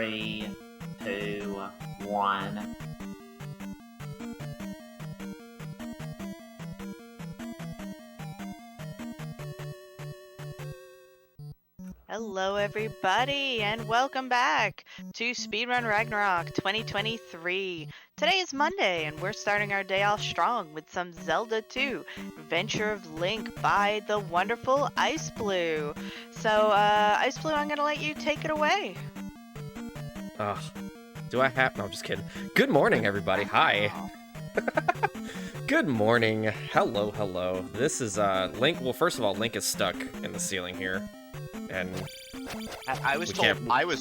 3, 2, 1. Hello everybody and welcome back to Speedrun Ragnarok 2023. Today is Monday and we're starting our day off strong with some Zelda 2, Adventure of Link by the wonderful Iceblue. So Iceblue, I'm gonna let you take it away. Do I have? No, I'm just kidding. Good morning, everybody. Hi. Good morning. Hello. This is Link. Well, first of all, Link is stuck in the ceiling here, and I was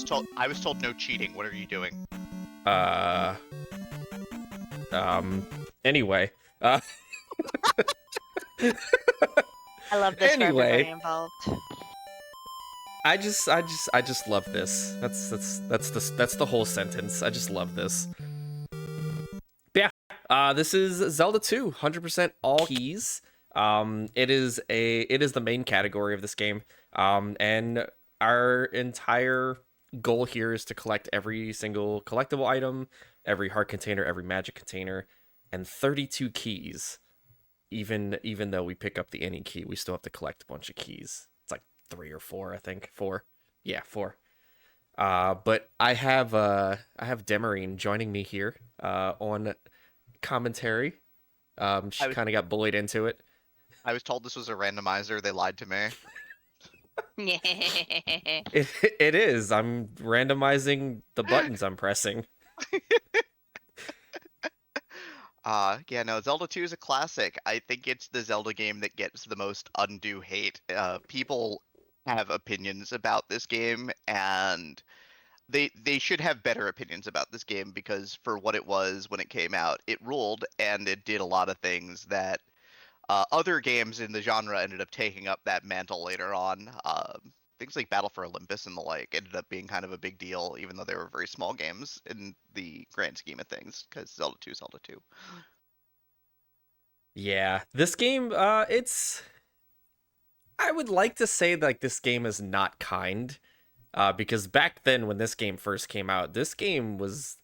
told no cheating. What are you doing? Anyway. I love this for Anyway. everybody involved. I just love this. That's the whole sentence. I just love this. But yeah, this is Zelda 2, 100% all keys. It is the main category of this game. And our entire goal here is to collect every single collectible item, every heart container, every magic container, and 32 keys. Even though we pick up the any key, we still have to collect a bunch of keys. 3 or 4, I think. 4. Yeah, 4. But I have Demarine joining me here on commentary. She kind of got bullied into it. I was told this was a randomizer. They lied to me. It is. I'm randomizing the buttons I'm pressing. Yeah, no, Zelda 2 is a classic. I think it's the Zelda game that gets the most undue hate. People have opinions about this game, and they should have better opinions about this game, because for what it was when it came out, it ruled, and it did a lot of things that other games in the genre ended up taking up that mantle later on. Things like Battle for Olympus and the like ended up being kind of a big deal, even though they were very small games in the grand scheme of things, because Zelda 2 is Zelda 2. Yeah, this game, I would like to say like this game is not kind, because back then when this game first came out, this game was,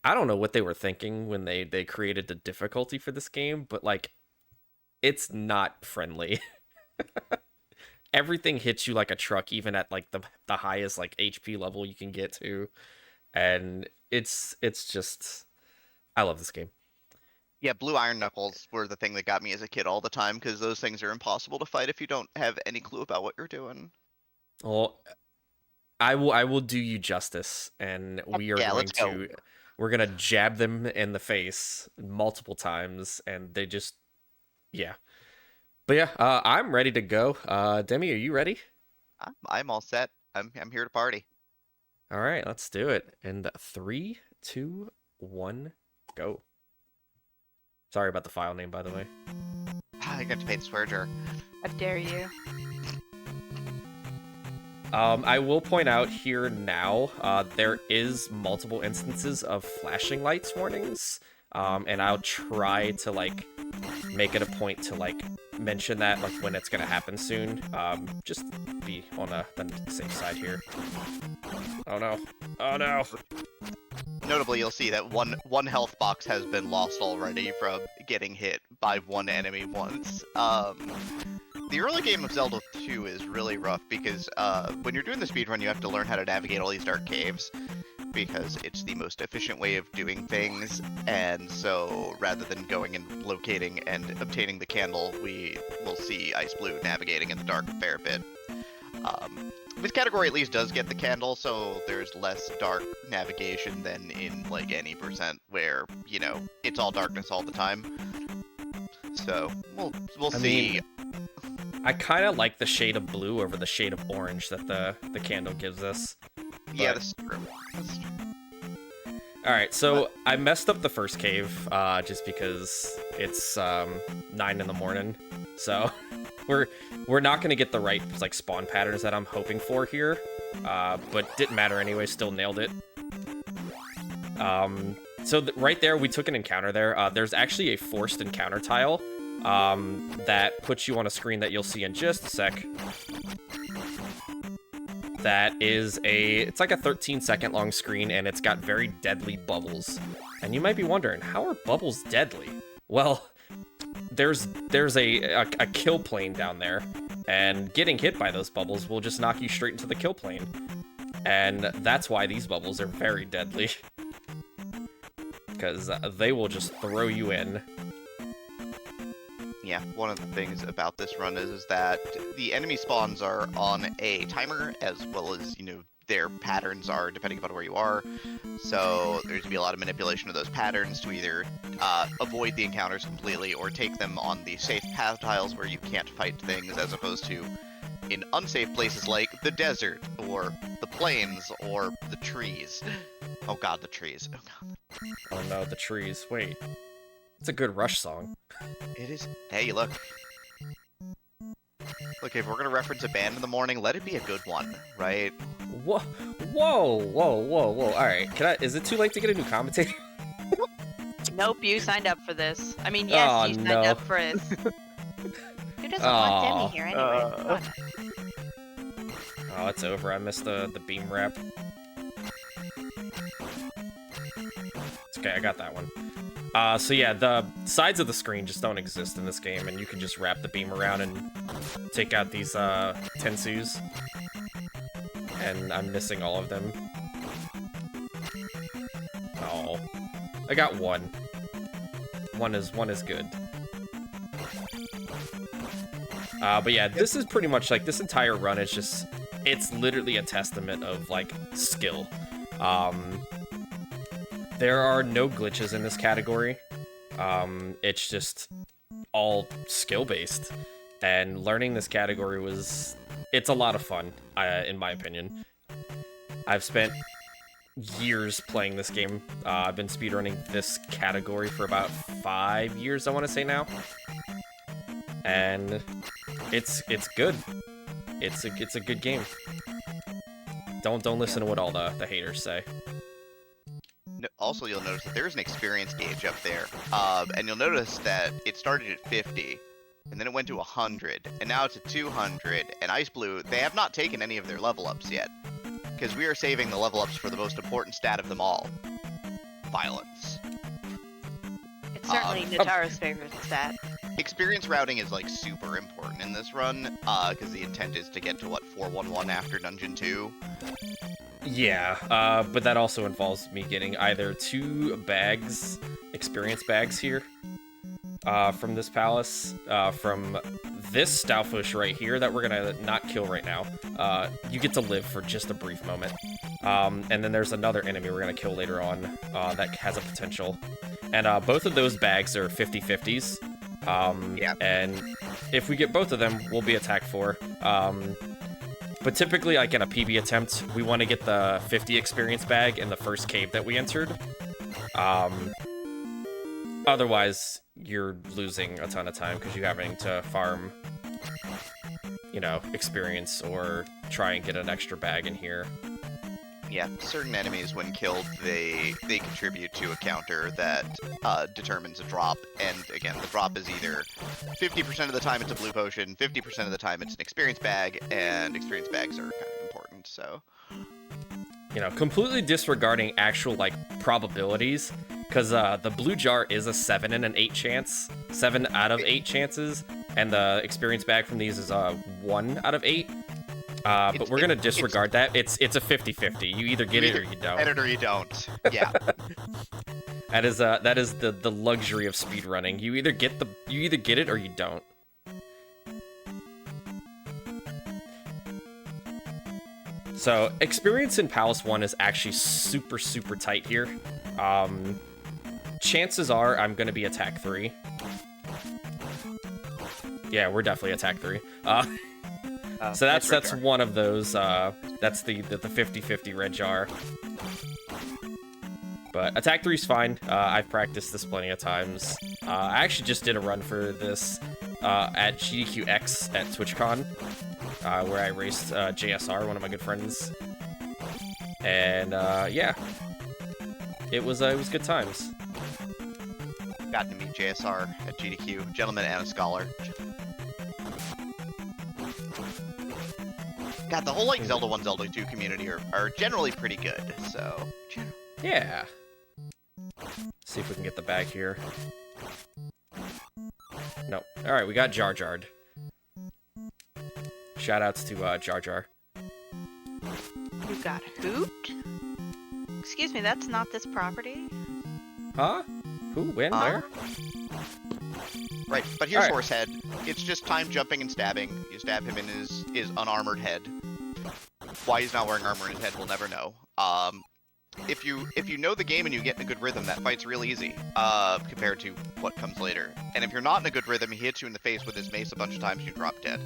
I don't know what they were thinking when they created the difficulty for this game, but like, it's not friendly. Everything hits you like a truck, even at like the highest like HP level you can get to, and it's just, I love this game. Yeah, blue iron knuckles were the thing that got me as a kid all the time, because those things are impossible to fight if you don't have any clue about what you're doing. Well, I will do you justice, and we are we're gonna jab them in the face multiple times, and they just, yeah. But yeah, I'm ready to go. Demi, are you ready? I'm all set. I'm here to party. All right, let's do it. And 3, 2, 1, go. Sorry about the file name, by the way. I got to pay the swear jar. How dare you? I will point out here now, there is multiple instances of flashing lights warnings, and I'll try to like make it a point to like mention that like when it's gonna happen soon. Just be on the safe side here. Oh no! Oh no! Notably, you'll see that one health box has been lost already from getting hit by one enemy once. The early game of Zelda 2 is really rough, because when you're doing the speedrun, you have to learn how to navigate all these dark caves, because it's the most efficient way of doing things, and so rather than going and locating and obtaining the candle, we will see Iceblue navigating in the dark a fair bit. This category at least does get the candle, so there's less dark navigation than in like any percent where, you know, it's all darkness all the time. So we'll see. I kind of like the shade of blue over the shade of orange that the candle gives us. Yeah, that's true. All right, so I messed up the first cave just because it's 9 in the morning, so we're not gonna get the right like spawn patterns that I'm hoping for here, but didn't matter anyway. Still nailed it. So right there, we took an encounter there. There's actually a forced encounter tile that puts you on a screen that you'll see in just a sec. that is it's like a 13-second long screen, and it's got very deadly bubbles. And you might be wondering, how are bubbles deadly? Well, there's a kill plane down there, and getting hit by those bubbles will just knock you straight into the kill plane. And that's why these bubbles are very deadly. Because they will just throw you in. Yeah, one of the things about this run is that the enemy spawns are on a timer, as well as, their patterns are depending upon where you are. So there's going to be a lot of manipulation of those patterns to either avoid the encounters completely or take them on the safe path tiles where you can't fight things, as opposed to in unsafe places like the desert, or the plains, or the trees. Oh god, the trees. Oh god. Oh no, the trees. Wait. It's a good Rush song. It is. Hey, look. Look, if we're gonna reference a band in the morning, let it be a good one, right? Whoa, whoa, whoa, whoa, whoa. Alright, is it too late to get a new commentator? Nope, you signed up for this. I mean, yes, you signed up for this. Who doesn't want Demi here anyway? Come on. Oh, it's over. I missed the beam wrap. It's okay, I got that one. So yeah, the sides of the screen just don't exist in this game, and you can just wrap the beam around and take out these Tensus. And I'm missing all of them. Oh, I got one. One is good. But yeah, this is pretty much like this entire run is just, it's literally a testament of like skill. There are no glitches in this category. It's just all skill-based. And learning this category it's a lot of fun, in my opinion. I've spent years playing this game. I've been speedrunning this category for about 5 years, I want to say now. And it's good. It's a good game. Don't listen to what all the haters say. Also, you'll notice that there's an experience gauge up there, and you'll notice that it started at 50, and then it went to 100, and now it's at 200, and Iceblue, they have not taken any of their level ups yet, because we are saving the level ups for the most important stat of them all, violence. It's certainly Nataro's favorite stat. Experience routing is like super important in this run, because the intent is to get to, 411 after Dungeon 2? Yeah, but that also involves me getting either 2 bags, experience bags here, from this palace, from this Stoutfish right here that we're gonna not kill right now. You get to live for just a brief moment. And then there's another enemy we're gonna kill later on, that has a potential. And both of those bags are 50-50s. Yeah. And if we get both of them, we'll be attacked for. But typically, like in a PB attempt, we want to get the 50 experience bag in the first cave that we entered. Otherwise, you're losing a ton of time because you're having to farm, experience or try and get an extra bag in here. Yeah, certain enemies, when killed, they contribute to a counter that determines a drop, and again, the drop is either 50% of the time it's a blue potion, 50% of the time it's an experience bag, and experience bags are kind of important, so... Completely disregarding actual, probabilities, because the blue jar is a 7 and an 8 chance, 7 out of 8 chances, and the experience bag from these is 1 out of 8. But we're gonna disregard that. It's a 50-50. You either get it or you don't. Get it or you don't. Yeah. that is the luxury of speedrunning. You either get it or you don't. So experience in Palace 1 is actually super tight here. Chances are I'm gonna be attack 3. Yeah, we're definitely attack 3. So that's one of those, that's the 50-50 red jar. But attack 3's fine. I've practiced this plenty of times. I actually just did a run for this at GDQX at TwitchCon, where I raced JSR, one of my good friends. And yeah, it was good times. Gotten to meet JSR at GDQ, gentleman and a scholar. God, the whole like Zelda 1, Zelda 2 community are generally pretty good. So Yeah. See if we can get the bag here. No. All right, we got Jar Jar'd. Shoutouts to Jar Jar. You got Hoot? Excuse me, that's not this property. Huh? Who? When? Where? right, but here's Alright. Horsehead. It's just time jumping and stabbing. You stab him in his unarmored head. Why he's not wearing armor in his head, we'll never know. If you know the game and you get in a good rhythm, that fight's real easy, compared to what comes later. And if you're not in a good rhythm, he hits you in the face with his mace a bunch of times, you drop dead.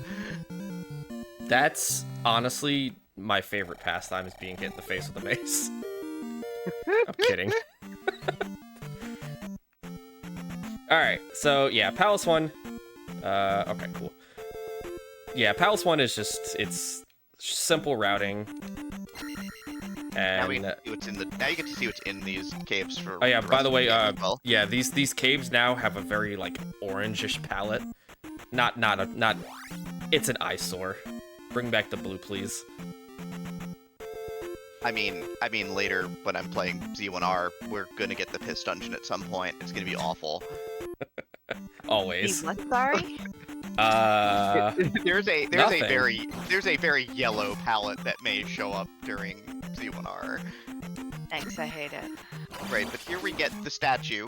That's honestly my favorite pastime, is being hit in the face with a mace. I'm kidding. Alright, so yeah, Palace 1. Okay, cool. Yeah, Palace 1 is just, it's simple routing. Now And now you get to see what's in these caves for. oh yeah, the by rest the of way, game as well. yeah, these caves now have a very like orangish palette. Not it's an eyesore. Bring back the blue, please. I mean, later when I'm playing Z1R, we're gonna get the piss dungeon at some point. It's gonna be awful. Always. What, sorry? There's a Nothing. very yellow palette that may show up during Z1R. Thanks, I hate it. Right, but here we get the statue.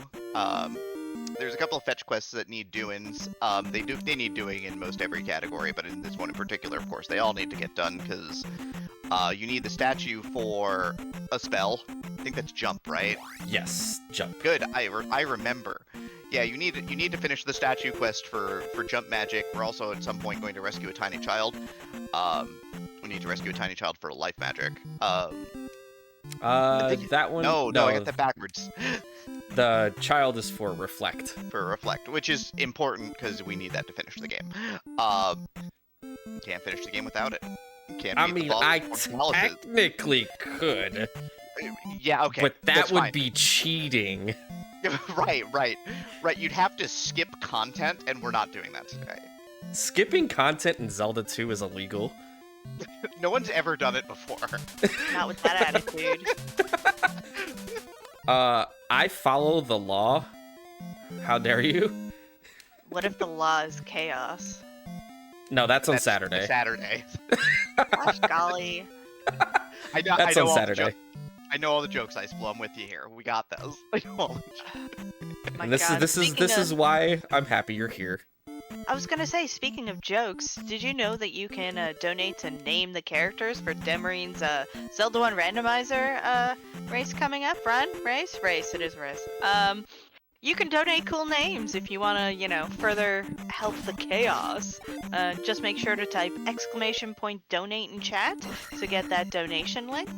There's a couple of fetch quests that need doings. They need doing in most every category, but in this one in particular, of course, they all need to get done because you need the statue for a spell. I think that's jump, right? Yes, jump. Good, I remember. Yeah, you need to finish the statue quest for jump magic. We're also at some point going to rescue a tiny child. We need to rescue a tiny child for life magic. That one. No, I got that backwards. The child is for reflect. For reflect, which is important because we need that to finish the game. Can't finish the game without it. Can't I beat the mean, boss I before the analysis. technically could, Yeah, okay. but that that's would fine. be cheating. right. You'd have to skip content, and we're not doing that today. Skipping content in Zelda 2 is illegal. No one's ever done it before. Not with that attitude. I follow the law. How dare you? What if the law is chaos? No, that's on That's Saturday. Saturday. Gosh golly. I know. That's I know on all Saturday. The jokes. I know all the jokes, Iceblue. I'm with you here. We got those. I know all the My And God. this Speaking is of- why I'm happy you're here. I was gonna say, speaking of jokes, did you know that you can donate to name the characters for Demarine's Zelda 1 randomizer race coming up? Race? It is race. You can donate cool names if you want to, further help the chaos. Just make sure to type !donate in chat to get that donation link.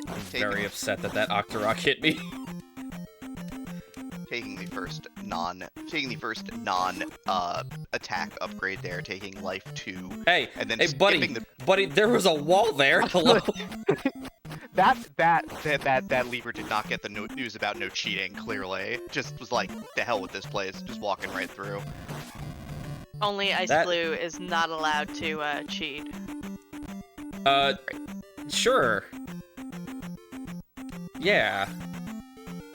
I'm very upset that Octorok hit me. taking the first non attack upgrade there, taking life 2. Hey, And then hey, buddy, skipping buddy, there was a wall there. Hello. That lever did not get the news about no cheating, clearly. Just was like, the hell with this place, just walking right through. Only Iceblue is not allowed to cheat. Sure. Yeah.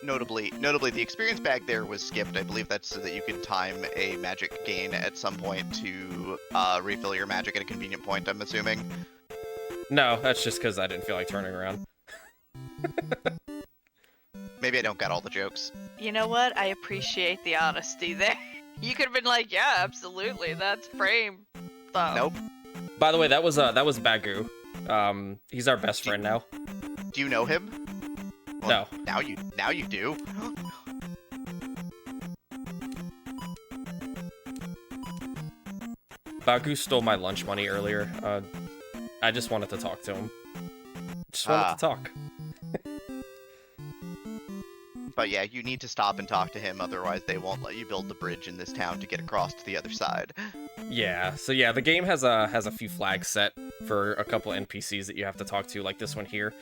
Notably, the experience bag there was skipped. I believe that's so that you can time a magic gain at some point to refill your magic at a convenient point, I'm assuming. No, that's just because I didn't feel like turning around. Maybe I don't get all the jokes. You know what? I appreciate the honesty there. You could have been like, yeah, absolutely, that's frame. Stuff. Nope. By the way, that was Bagu. He's our best friend now. Do you know him? No. Now you do. Bagu stole my lunch money earlier. I just wanted to talk to him. Just wanted to talk. But yeah, you need to stop and talk to him, otherwise they won't let you build the bridge in this town to get across to the other side. Yeah, so yeah, the game has a few flags set for a couple NPCs that you have to talk to, like this one here.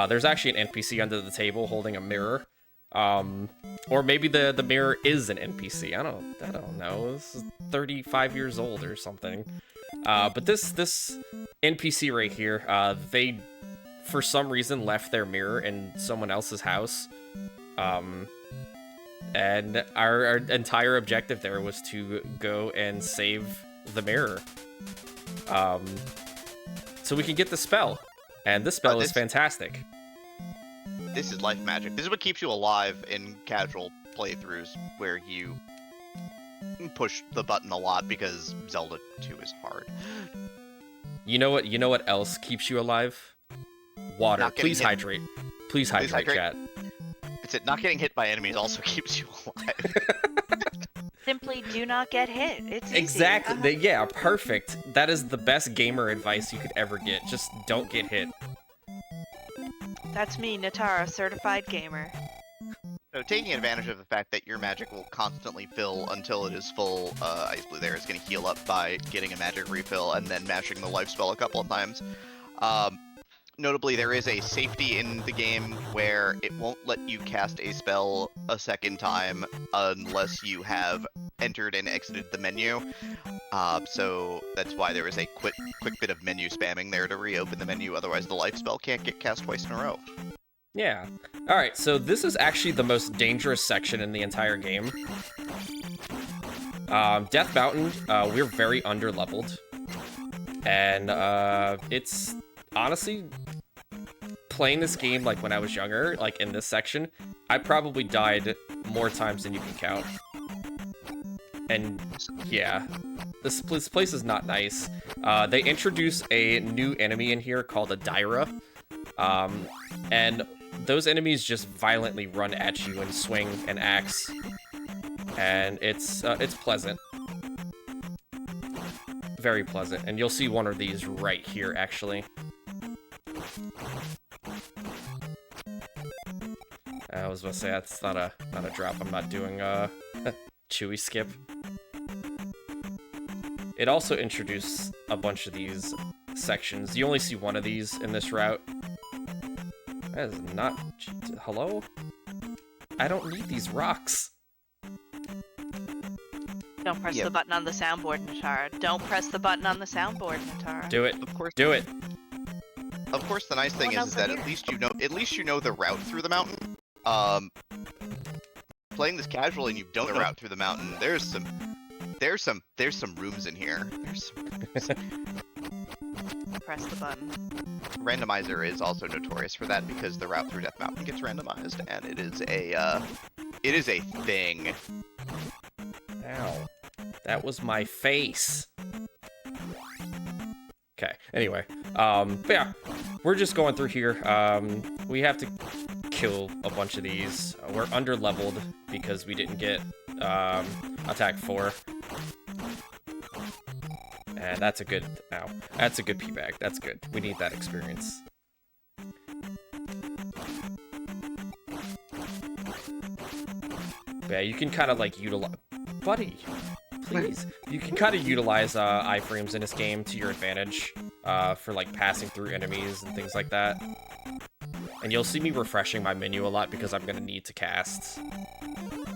There's actually an NPC under the table holding a mirror. Or maybe the mirror is an NPC. I don't know. This is 35 years old or something. But this NPC right here, they for some reason left their mirror in someone else's house. And our entire objective there was to go and save the mirror. So we can get the spell. And this spell is fantastic. This is life magic. This is what keeps you alive in casual playthroughs where you push the button a lot because Zelda 2 is hard. You know what else keeps you alive? Water. Please hydrate. Please hydrate, chat. It's it. Not getting hit by enemies also keeps you alive. Simply do not get hit. It's easy. Exactly. Yeah, perfect. That is the best gamer advice you could ever get. Just don't get hit. That's me, Natara, certified gamer. So taking advantage of the fact that your magic will constantly fill until it is full, Iceblue there is going to heal up by getting a magic refill and then mashing the life spell a couple of times. Notably, there is a safety in the game where it won't let you cast a spell a second time unless you have entered and exited the menu. So that's why there is a quick bit of menu spamming there to reopen the menu, otherwise the life spell can't get cast twice in a row. Yeah. Alright, so this is actually the most dangerous section in the entire game. Death Mountain, we're very under-leveled. And it's honestly, playing this game like when I was younger, like in this section, I probably died more times than you can count. And yeah, this place is not nice. They introduce a new enemy in here called a Daira. And those enemies just violently run at you and swing an axe. And it's pleasant. Very pleasant. And you'll see one of these right here, actually. I was gonna say, that's not a drop. I'm not doing a chewy skip. It also introduced a bunch of these sections. You only see one of these in this route. That is not... Hello? I don't need these rocks. Don't press the button on the soundboard, Natara. Don't press the button on the soundboard, Natara. Do it. Of course. Do it. Of course, the nice thing is that at least you know the route through the mountain. Playing this casually and you don't know the route through the mountain, there's some rooms in here. Press the button. Randomizer is also notorious for that because the route through Death Mountain gets randomized, and it is a thing. Ow. That was my face. Okay, anyway. But yeah, we're just going through here. We have to kill a bunch of these. We're under-leveled because we didn't get attack 4. And that's a good... Ow. That's a good P-bag. That's good. We need that experience. Yeah, you can kind of like utilize... Buddy, please. You can kind of utilize iframes in this game to your advantage for like passing through enemies and things like that. And you'll see me refreshing my menu a lot because I'm going to need to cast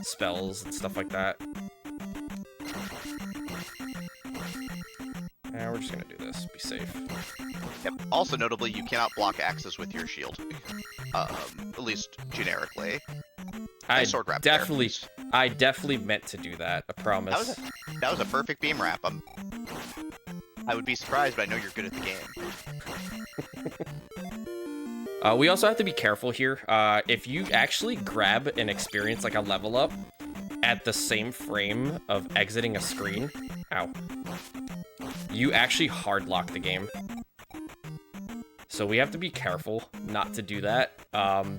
spells and stuff like that. Yeah, we're just going to do this. Be safe. Yep. Also notably, you cannot block axes with your shield. At least generically. I definitely meant to do that. I promise. That was a perfect beam wrap. I would be surprised, but I know you're good at the game. We also have to be careful here. If you actually grab and experience like a level up at the same frame of exiting a screen, ow, you actually hard lock the game. So we have to be careful not to do that,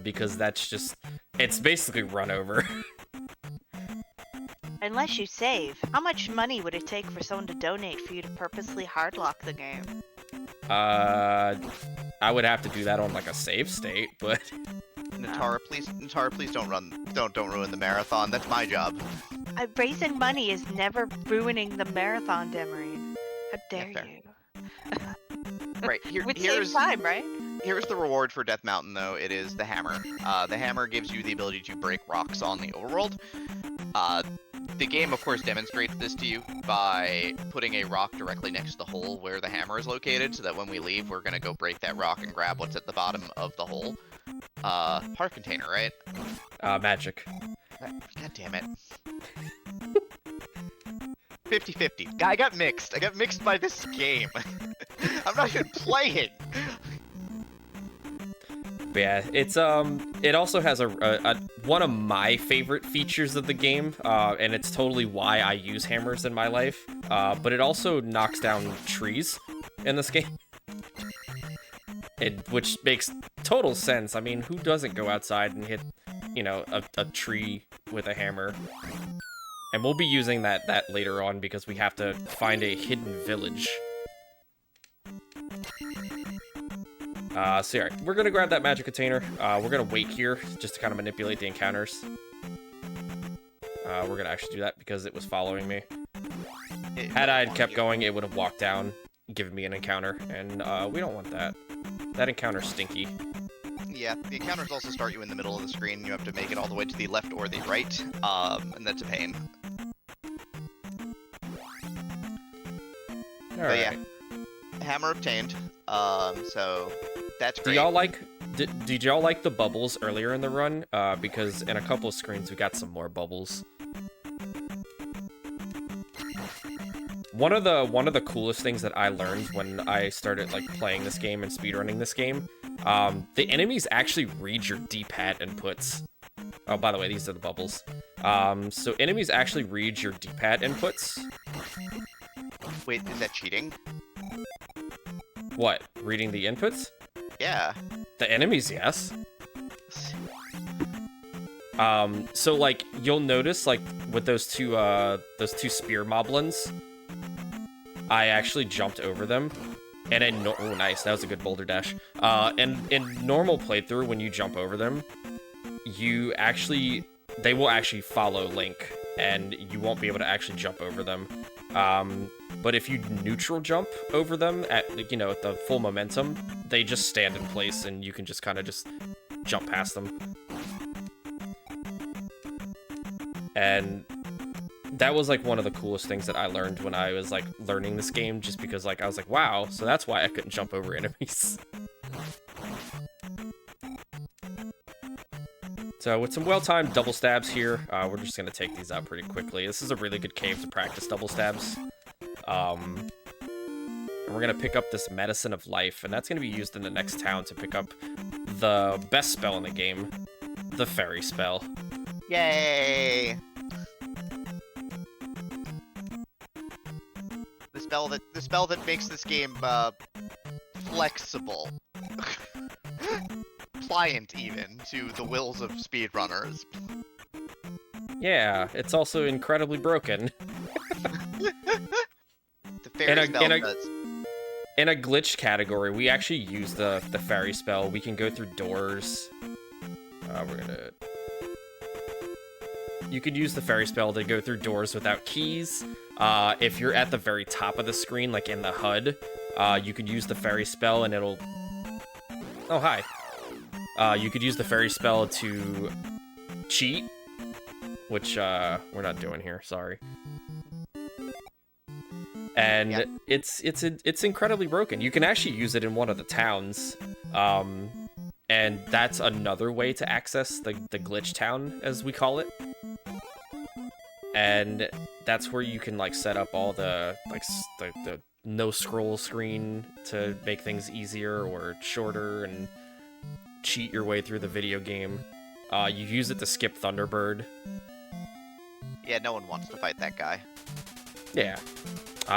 because that's just, it's basically run over. Unless you save. How much money would it take for someone to donate for you to purposely hard lock the game? I would have to do that on like a save state, but Natara, please don't ruin the marathon. That's my job. Raising money is never ruining the marathon, Demarine. How dare you? Right, here's time, right? Here's the reward for Death Mountain, though. It is the hammer. The hammer gives you the ability to break rocks on the overworld. The game, of course, demonstrates this to you by putting a rock directly next to the hole where the hammer is located, so that when we leave, we're gonna go break that rock and grab what's at the bottom of the hole. Heart container, right? Magic. God damn it. 50-50. I got mixed. I got mixed by this game. I'm not even playing. But yeah, it's it also has a one of my favorite features of the game, and it's totally why I use hammers in my life. But it also knocks down trees in this game, which makes total sense. I mean, who doesn't go outside and hit, you know, a tree with a hammer? And we'll be using that later on because we have to find a hidden village. So yeah, we're gonna grab that magic container. We're gonna wait here just to kind of manipulate the encounters. We're gonna actually do that because it was following me. Had I kept going, it would have walked down, given me an encounter, and we don't want that. That encounter's stinky. Yeah, the encounters also start you in the middle of the screen. You have to make it all the way to the left or the right, and that's a pain. But yeah, hammer obtained. So that's great. Did y'all like the bubbles earlier in the run? Because in a couple of screens we got some more bubbles. One of the coolest things that I learned when I started like playing this game and speedrunning this game, the enemies actually read your D-pad inputs. Oh, by the way, these are the bubbles. So enemies actually read your D-pad inputs. Wait, is that cheating? What? Reading the inputs? Yeah. The enemies, yes. So like you'll notice like with those two spear moblins, I actually jumped over them, and oh nice, that was a good boulder dash. And in normal playthrough, when you jump over them, they will actually follow Link, and you won't be able to actually jump over them. But if you neutral jump over them at the full momentum, they just stand in place, and you can just kind of just jump past them. And that was like one of the coolest things that I learned when I was like learning this game, just because like I was like, wow, so that's why I couldn't jump over enemies. So with some well-timed double stabs here, we're just gonna take these out pretty quickly. This is a really good cave to practice double stabs. And we're gonna pick up this Medicine of Life, and that's gonna be used in the next town to pick up the best spell in the game, the Fairy Spell. Yay! The spell that makes this game flexible, pliant even to the wills of speedrunners. Yeah, it's also incredibly broken. The fairy spell does. In a glitch category, we actually use the fairy spell. We can go through doors. You could use the fairy spell to go through doors without keys. If you're at the very top of the screen, like in the HUD, you could use the fairy spell and it'll... Oh, hi. You could use the fairy spell to cheat, which we're not doing here, sorry. And yeah. It's incredibly broken. You can actually use it in one of the towns, and that's another way to access the glitch town, as we call it. And that's where you can like set up all the no scroll screen to make things easier or shorter and cheat your way through the video game. You use it to skip Thunderbird. Yeah, no one wants to fight that guy. Yeah.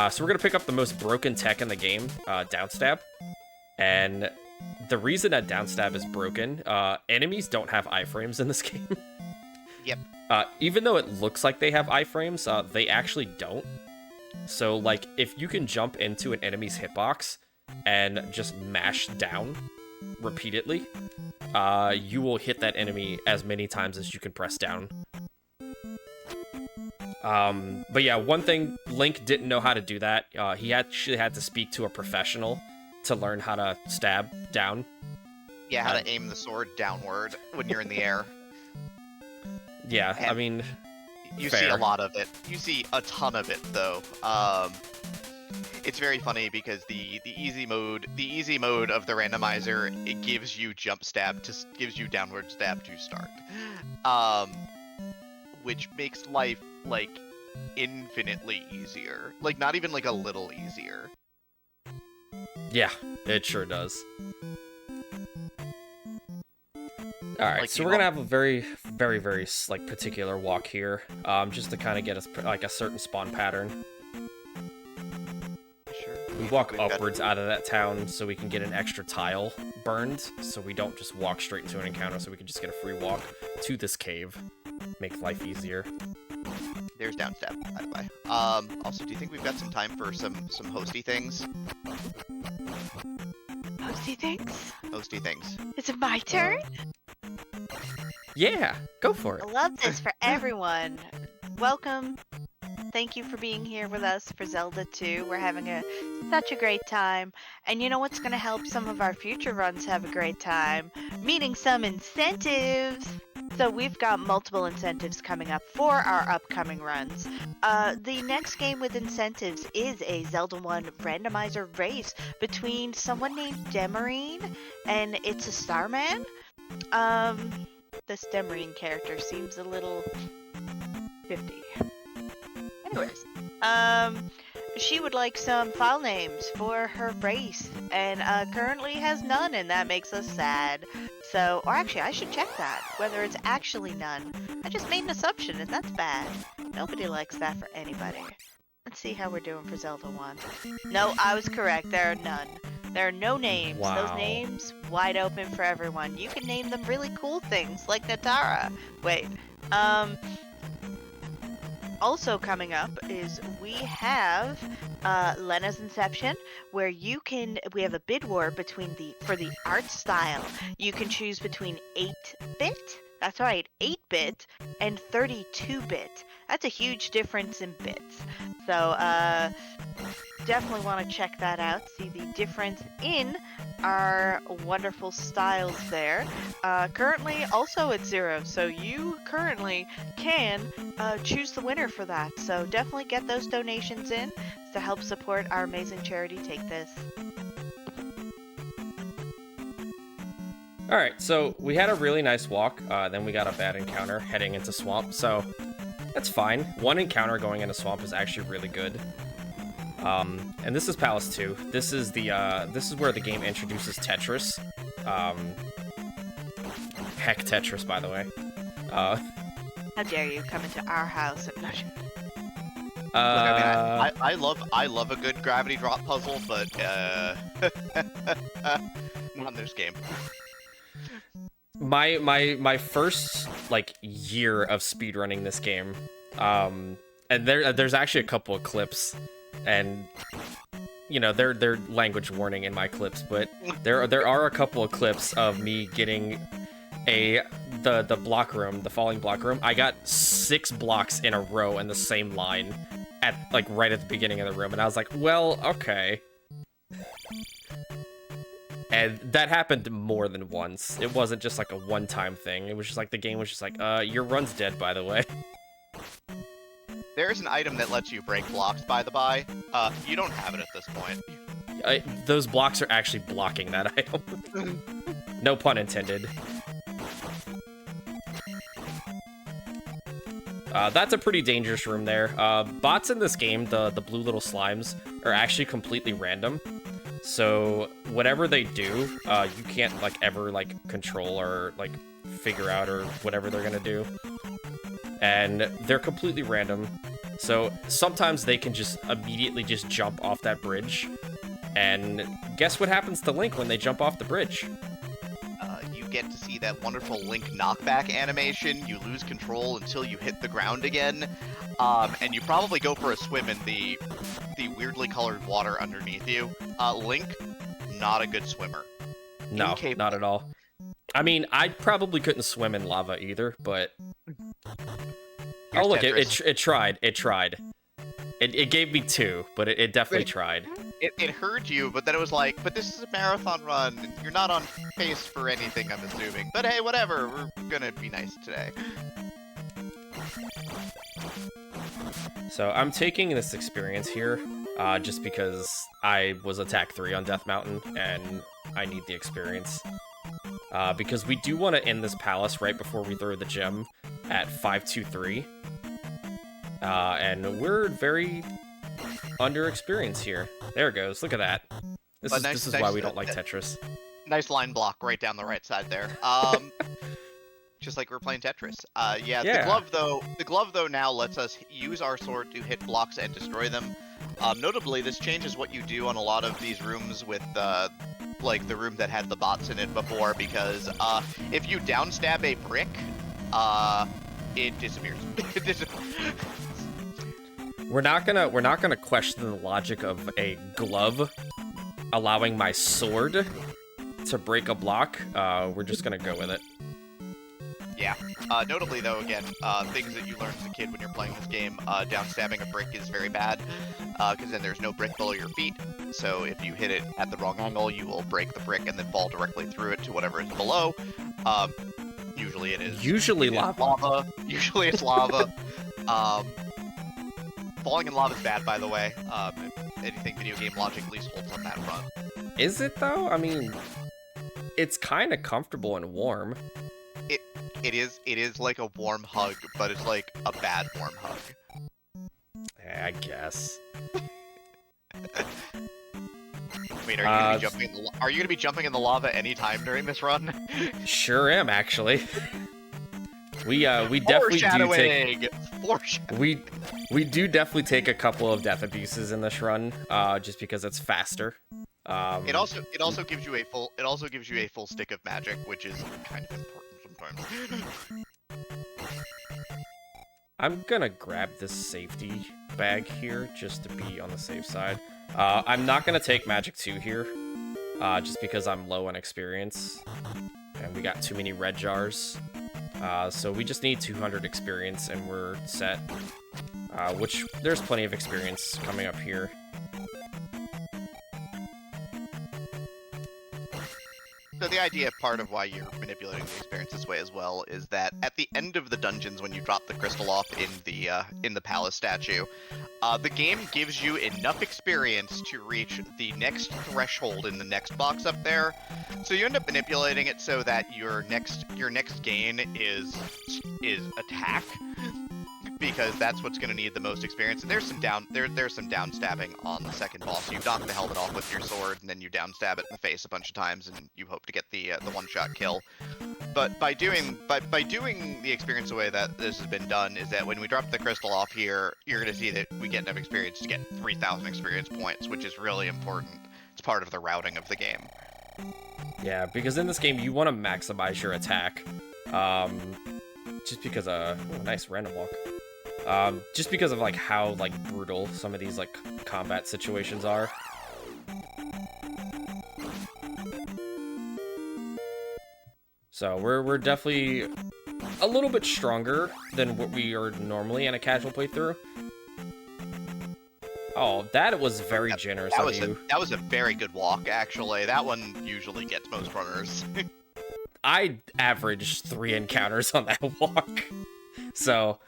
So we're gonna pick up the most broken tech in the game, downstab. And the reason that downstab is broken, enemies don't have iframes in this game. Yep. Even though it looks like they have iframes, they actually don't. So, like, if you can jump into an enemy's hitbox and just mash down repeatedly, you will hit that enemy as many times as you can press down. But yeah, one thing, Link didn't know how to do that. He actually had to speak to a professional to learn how to stab down. Yeah, how to aim the sword downward when you're in the air. Yeah, and I mean... you Fair. see a lot of it. You see a ton of it though. It's very funny because the easy mode of the randomizer, it gives you gives you downward stab to start, which makes life like infinitely easier. Like not even like a little easier. Yeah, it sure does. All right, Like, so you we're gonna want- have a very, very, very like particular walk here, just to kind of get us like a certain spawn pattern. Sure. We walk We've got- upwards out of that town so we can get an extra tile burned, so we don't just walk straight into an encounter, so we can just get a free walk to this cave. Make life easier. There's downstab, by the way. Also, do you think we've got some time for some hosty things? Hosty things? Hosty things. Is it my turn? Yeah, go for it. I love this for everyone. Welcome. Thank you for being here with us for Zelda 2. We're having such a great time. And you know what's going to help some of our future runs have a great time? Meeting some incentives. So we've got multiple incentives coming up for our upcoming runs. The next game with incentives is a Zelda 1 randomizer race between someone named Demarine and It's a Starman. This Demarine character seems a little 50. Anyways, she would like some file names for her race, and currently has none, and that makes us sad. So, or actually, I should check that, whether it's actually none. I just made an assumption, and that's bad. Nobody likes that for anybody. Let's see how we're doing for Zelda 1. No, I was correct. There are none. There are no names. Wow. Those names, wide open for everyone. You can name them really cool things, like Natara. Wait, also coming up is we have Lena's Inception, where we have a bid war for the art style. You can choose between 8-bit, that's right, 8-bit and 32-bit. That's a huge difference in bits. So definitely want to check that out, see the difference in our wonderful styles there. Currently also at 0, so you currently can choose the winner for that. So definitely get those donations in to help support our amazing charity Take This. Alright, so we had a really nice walk, then we got a bad encounter heading into swamp, so that's fine. One encounter going into swamp is actually really good. And this is Palace 2. This is where the game introduces Tetris. Heck Tetris, by the way. How dare you come into our house and not Look, I love a good gravity drop puzzle, but not in this game. My first like year of speedrunning this game, and there's actually a couple of clips, and you know they're language warning in my clips, but there are a couple of clips of me getting the block room, the falling block room. I got 6 blocks in a row in the same line at like right at the beginning of the room, and I was like, well, okay. And that happened more than once. It wasn't just like a one-time thing. It was just like the game was just like, your run's dead, by the way. There is an item that lets you break blocks, by the by. You don't have it at this point. Those blocks are actually blocking that item. No pun intended. That's a pretty dangerous room there. Bots in this game, the blue little slimes, are actually completely random. So whatever they do, you can't like ever like control or like figure out or whatever they're gonna do. And they're completely random. So sometimes they can just immediately just jump off that bridge. And guess what happens to Link when they jump off the bridge? You get to see that wonderful Link knockback animation. You lose control until you hit the ground again. And you probably go for a swim in the weirdly colored water underneath you. Link, not a good swimmer. No, Incapable. not at all. I mean, I probably couldn't swim in lava either, but... Here's oh, look, Tetris. it tried. It tried. It gave me 2, but it definitely tried. It heard you, but then it was like, but this is a marathon run, and you're not on pace for anything, I'm assuming. But hey, whatever, we're gonna be nice today. So I'm taking this experience here, just because I was attack 3 on Death Mountain, and I need the experience. Because we do want to end this palace right before we throw the gem at 523. And we're very under experienced here. There it goes. Look at that. This is why we don't like Tetris. Nice line block right down the right side there. Just like we're playing Tetris. Yeah. The glove though now lets us use our sword to hit blocks and destroy them. Notably, this changes what you do on a lot of these rooms with like the room that had the bots in it before, because if you downstab a brick, it disappears. It disappears. We're not gonna question the logic of a glove allowing my sword to break a block. We're just gonna go with it. Yeah. Notably, though, again, things that you learn as a kid when you're playing this game, downstabbing a brick is very bad, because then there's no brick below your feet. So if you hit it at the wrong angle, you will break the brick and then fall directly through it to whatever is below. Usually it is. Usually lava. Usually it's lava. Falling in lava is bad, by the way. Anything video game logic at least holds on that front. Is it, though? I mean, it's kind of comfortable and warm. It is like a warm hug, but it's like a bad warm hug. I guess. I mean, are you gonna be jumping in the lava anytime during this run? Sure am, actually. We definitely do take we do definitely take a couple of death abuses in this run, just because it's faster. It also gives you a full stick of magic, which is kind of important sometimes. I'm gonna grab this safety bag here just to be on the safe side. I'm not gonna take magic 2 here, just because I'm low on experience, and we got too many red jars. So we just need 200 experience and we're set, which there's plenty of experience coming up here. So the idea, part of why you're manipulating the experience this way as well, is that at the end of the dungeons, when you drop the crystal off in the palace statue, the game gives you enough experience to reach the next threshold in the next box up there. So you end up manipulating it so that your next gain is attack, because that's what's going to need the most experience. And there's some downstabbing on the second boss. You knock the helmet off with your sword, and then you downstab it in the face a bunch of times, and you hope to get the one-shot kill. But by doing the experience the way that this has been done, is that when we drop the crystal off here, you're going to see that we get enough experience to get 3,000 experience points, which is really important. It's part of the routing of the game. Yeah, because in this game you want to maximize your attack, just because nice random walk. Just because of like how like brutal some of these like combat situations are. So we're definitely a little bit stronger than what we are normally in a casual playthrough. Oh, that was very generous of you. That was a very good walk, actually. That one usually gets most runners. I averaged 3 encounters on that walk. So,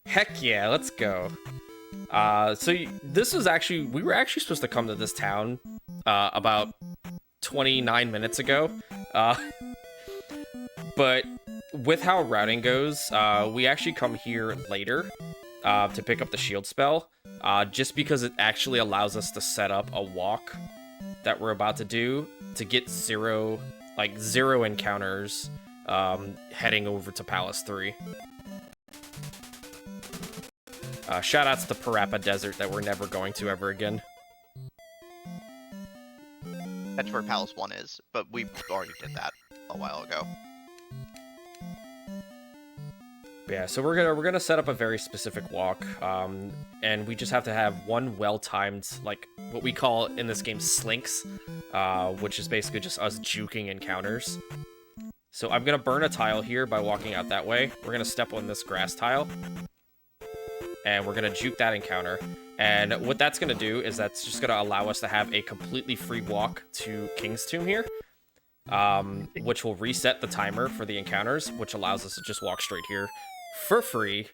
heck yeah, let's go. We were actually supposed to come to this town about 29 minutes ago. But with how routing goes, we actually come here later to pick up the shield spell, just because it actually allows us to set up a walk that we're about to do to get zero encounters heading over to Palace 3. Shoutouts to Parappa Desert that we're never going to ever again. That's where Palace 1 is, but we already did that a while ago. Yeah, so we're gonna set up a very specific walk, and we just have to have one well-timed, like, what we call in this game slinks, which is basically just us juking encounters. So I'm gonna burn a tile here by walking out that way. We're gonna step on this grass tile, and we're gonna juke that encounter. And what that's gonna do is that's just gonna allow us to have a completely free walk to King's Tomb here, which will reset the timer for the encounters, which allows us to just walk straight here for free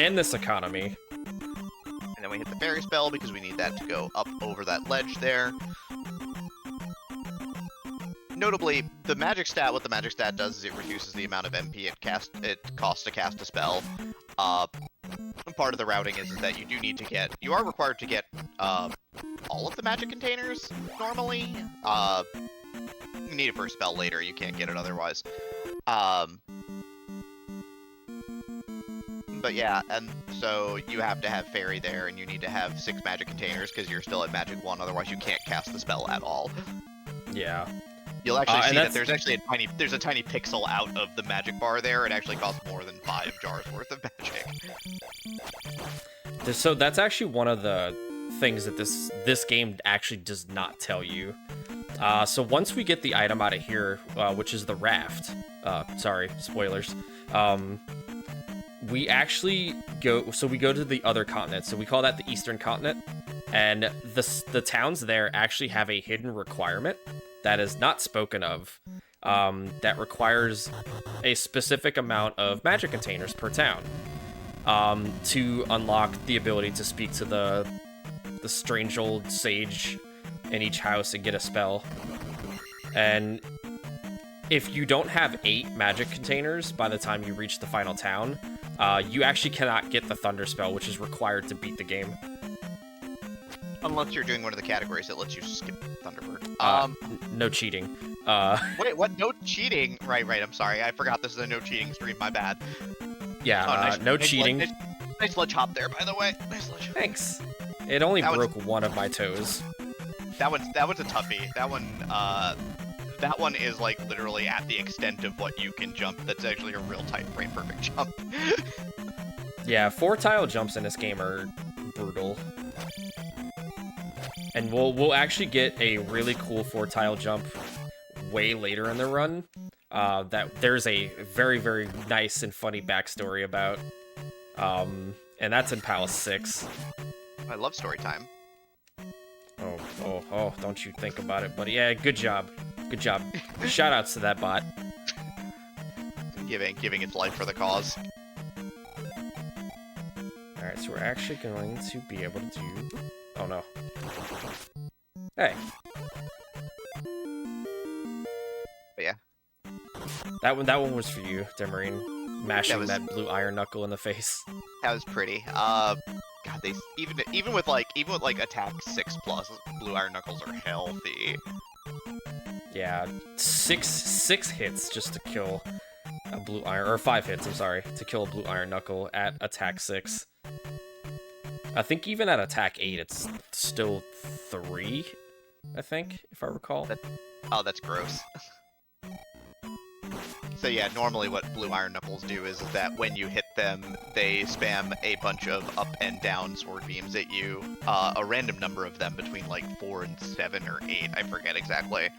In this economy. And then we hit the fairy spell because we need that to go up over that ledge there. Notably, the magic stat, what the magic stat does is it reduces the amount of MP it costs to cast a spell. Part of the routing is that you are required to get all of the magic containers normally. You need it for a spell later, you can't get it otherwise. But yeah, and so you have to have fairy there, and you need to have 6 magic containers because you're still at magic 1, otherwise you can't cast the spell at all. Yeah. You'll actually see that there's actually a tiny pixel out of the magic bar there. It actually costs more than 5 jars worth of magic. So that's actually one of the things that this game actually does not tell you. So once we get the item out of here, which is the raft, sorry, spoilers, we actually go to the other continent. So we call that the Eastern Continent, and the towns there actually have a hidden requirement that is not spoken of, that requires a specific amount of magic containers per town, to unlock the ability to speak to the strange old sage in each house and get a spell. And if you don't have 8 magic containers by the time you reach the final town, you actually cannot get the Thunder spell, which is required to beat the game. Unless you're doing one of the categories that lets you skip Thunderbird. No cheating. Wait, what? No cheating? Right, I'm sorry. I forgot this is a no cheating stream, my bad. Yeah, no cheating. Nice ledge hop there, by the way. Nice ledge hop. Thanks. It only broke one of my toes. That one's a toughie. That one is like literally at the extent of what you can jump. That's actually a real tight frame perfect jump. Yeah, 4-tile jumps in this game are brutal. And we'll actually get a really cool 4-tile jump way later in the run, that there's a very, very nice and funny backstory about. And that's in Palace 6. I love story time. Oh, don't you think about it, buddy. Yeah, good job. Good job. Shoutouts to that bot. Giving its life for the cause. Alright, so we're actually going to be able to do... Oh, no. Hey. But yeah. That one was for you, Demarine. Mashing that blue iron knuckle in the face. That was pretty. God, they even with like attack 6+, blue iron knuckles are healthy. Yeah, six hits just to kill a blue iron, or 5 hits, I'm sorry, to kill a blue iron knuckle at attack 6. I think even at attack 8, it's still 3, I think, if I recall. Oh, that's gross. So yeah, normally what blue iron knuckles do is that when you hit them, they spam a bunch of up and down sword beams at you, a random number of them between like 4 and 7 or 8, I forget exactly.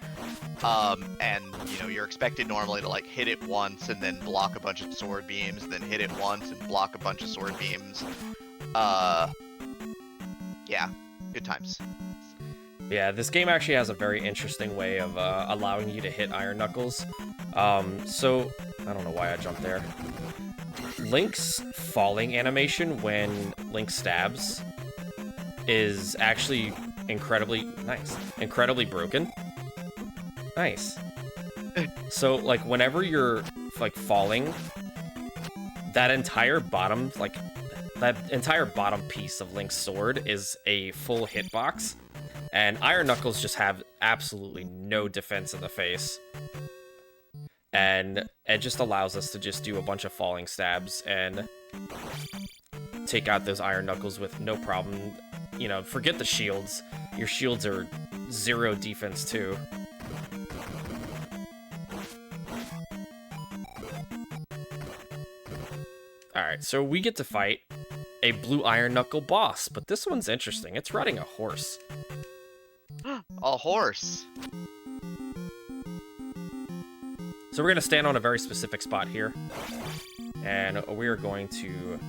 And you know, you're expected normally to like hit it once and then block a bunch of sword beams, then hit it once and block a bunch of sword beams. Yeah, good times. Yeah, this game actually has a very interesting way of allowing you to hit iron knuckles. So, I don't know why I jumped there. Link's falling animation when Link stabs is actually incredibly broken. Nice. So, like, whenever you're, like, falling, that entire bottom piece of Link's sword is a full hitbox. And Iron Knuckles just have absolutely no defense in the face. And it just allows us to just do a bunch of falling stabs and take out those Iron Knuckles with no problem. You know, forget the shields. Your shields are 0 defense too. Alright, so we get to fight a blue Iron Knuckle boss, but this one's interesting. It's riding a horse. A horse. So we're going to stand on a very specific spot here, and we are going to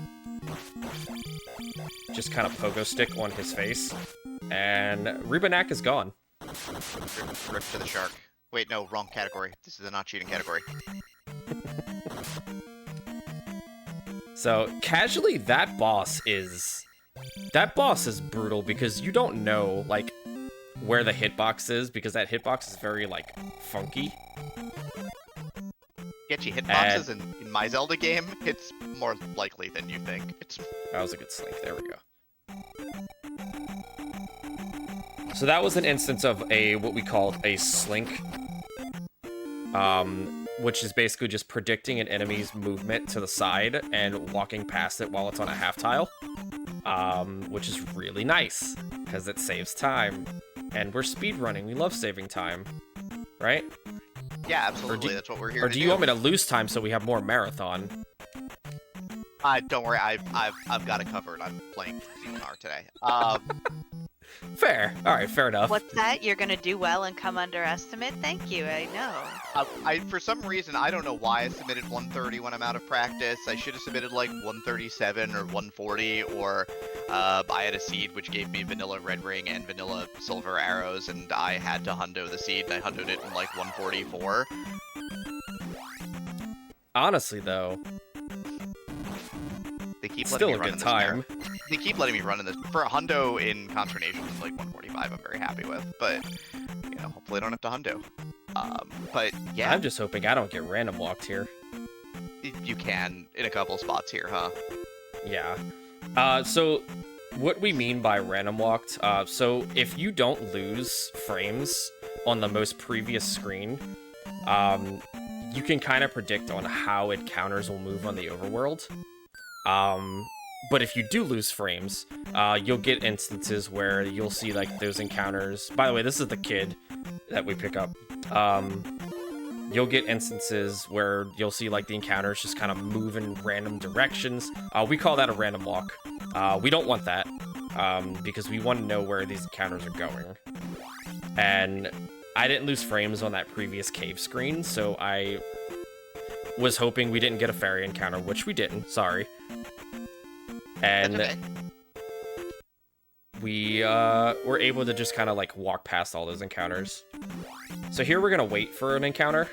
just kind of pogo stick on his face, and Ribanak is gone. Rip to the shark. Wait, no, wrong category. This is a not cheating category. So casually, that boss is brutal because you don't know like where the hitbox is because that hitbox is very like funky. Get you hitboxes in my Zelda game, it's more likely than you think. That was a good slink. There we go. So that was an instance of what we called a slink, which is basically just predicting an enemy's movement to the side and walking past it while it's on a half tile, which is really nice because it saves time. And we're speedrunning. We love saving time, right? Yeah, absolutely. That's what we're here to do. Or do you want me to lose time so we have more marathon? Don't worry. I've got it covered. I'm playing Zelda today. Fair. All right, fair enough. What's that? You're gonna do well and come underestimate? Thank you, I know. For some reason, I don't know why I submitted 130 when I'm out of practice. I should have submitted like 137 or 140, or I had a seed which gave me vanilla red ring and vanilla silver arrows, and I had to hundo the seed, and I hundoed it in like 144. Honestly, though, they keep still letting me a run good in this time. They keep letting me run in this. For a hundo in Consternation, it's like 145. I'm very happy with, but you know, hopefully I don't have to hundo. But yeah, I'm just hoping I don't get random walked here. You can in a couple spots here, huh? Yeah. So what we mean by random walked, so if you don't lose frames on the most previous screen, you can kind of predict on how encounters will move on the overworld. But if you do lose frames, you'll get instances where you'll see like those encounters. By the way, this is the kid that we pick up. You'll get instances where you'll see like the encounters just kind of move in random directions. We call that a random walk. We don't want that because we want to know where these encounters are going. And I didn't lose frames on that previous cave screen, so I was hoping we didn't get a fairy encounter, which we didn't. Sorry. And Okay. we were able to just kind of like walk past all those encounters. So here we're gonna wait for an encounter,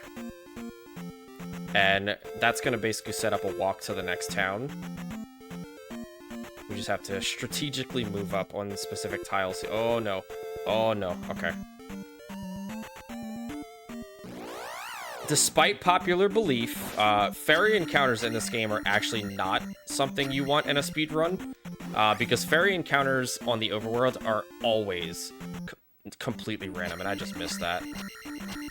and that's gonna basically set up a walk to the next town. We just have to strategically move up on specific tiles. Oh no, oh no, okay. Despite popular belief, fairy encounters in this game are actually not something you want in a speedrun, because fairy encounters on the overworld are always completely random, and I just missed that.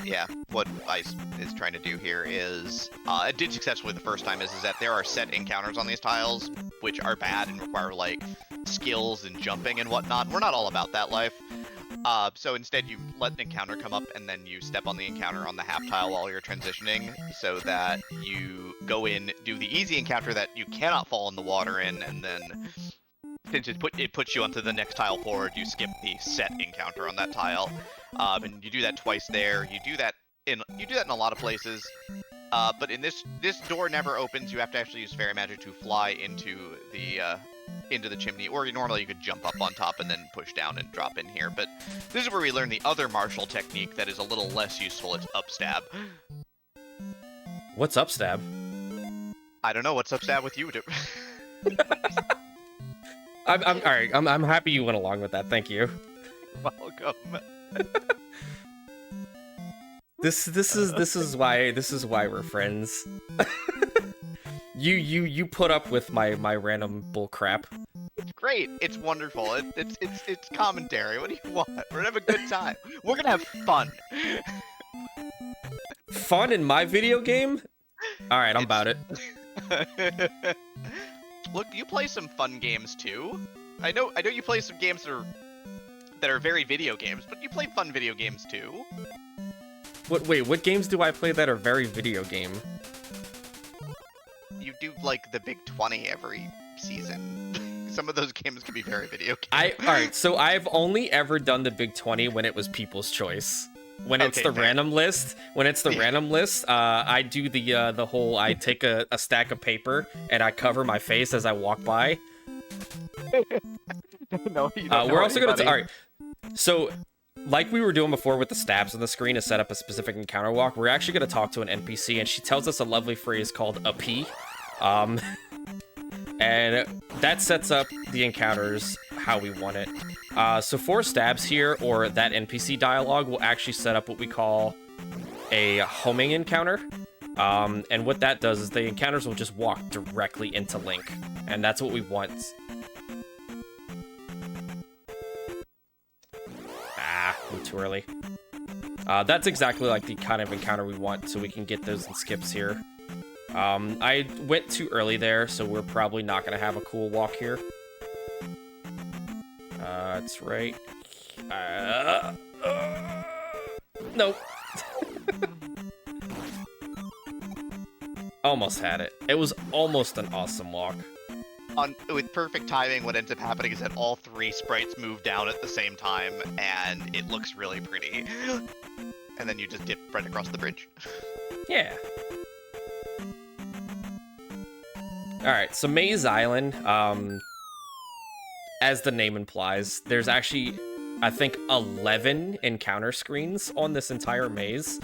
Yeah, what Ice is trying to do here is, it did successfully the first time, is that there are set encounters on these tiles, which are bad and require, like, skills and jumping and whatnot. We're not all about that life. So instead you let an encounter come up and then you step on the encounter on the half tile while you're transitioning, so that you go in, do the easy encounter that you cannot fall in the water in, and then since it puts you onto the next tile forward, you skip the set encounter on that tile. And you do that twice there. You do that in a lot of places. But in this door never opens. You have to actually use fairy magic to fly into the chimney, or normally you could jump up on top and then push down and drop in here. But this is where we learn the other martial technique that is a little less useful. It's upstab. What's upstab? I don't know. What's upstab with you? I'm all right. I'm happy you went along with that. Thank you. Welcome. This is why we're friends. You put up with my random bull crap. It's great. It's wonderful. It's commentary. What do you want? We're gonna have a good time. We're gonna have fun. Fun in my video game? All right, I'm about it. Look, you play some fun games too. I know you play some games that are very video games, but you play fun video games too. Wait, what games do I play that are very video game? You do like the Big 20 every season. Some of those games can be very video games. Alright, so I've only ever done the Big 20 when it was people's choice. When it's the fair. random list, I do the whole, I take a stack of paper and I cover my face as I walk by. No, We're also gonna, alright, so like we were doing before with the stabs on the screen to set up a specific encounter walk, we're actually gonna talk to an NPC and she tells us a lovely phrase called a P. And that sets up the encounters how we want it. So 4 stabs here, or that NPC dialogue, will actually set up what we call a homing encounter. And what that does is the encounters will just walk directly into Link. And that's what we want. I'm too early. That's exactly like the kind of encounter we want, so we can get those in skips here. I went too early there, so we're probably not going to have a cool walk here. It's right. Nope. Almost had it. It was almost an awesome walk. With perfect timing, what ends up happening is that all 3 sprites move down at the same time, and it looks really pretty. And then you just dip right across the bridge. Yeah. Alright, so Maze Island, as the name implies, there's actually, I think, 11 encounter screens on this entire maze.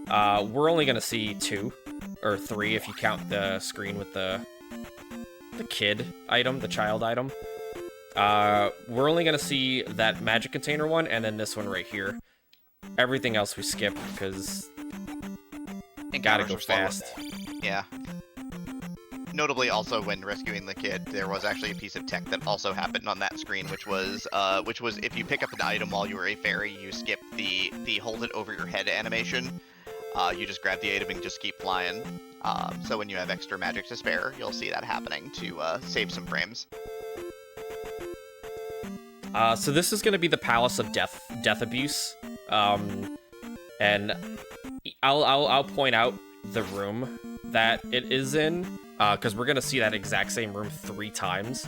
We're only going to see 2, or 3 if you count the screen with the kid item, the child item. We're only going to see that magic container one, and then this one right here. Everything else we skip, because gotta go fast. Yeah. Notably, also, when rescuing the kid, there was actually a piece of tech that also happened on that screen, which was if you pick up an item while you were a fairy, you skip the hold it over your head animation. You just grab the item and just keep flying. So when you have extra magic to spare, you'll see that happening to save some frames. So this is going to be the Palace of Death Abuse, and I'll point out the room that it is in, because we're going to see that exact same room 3 times.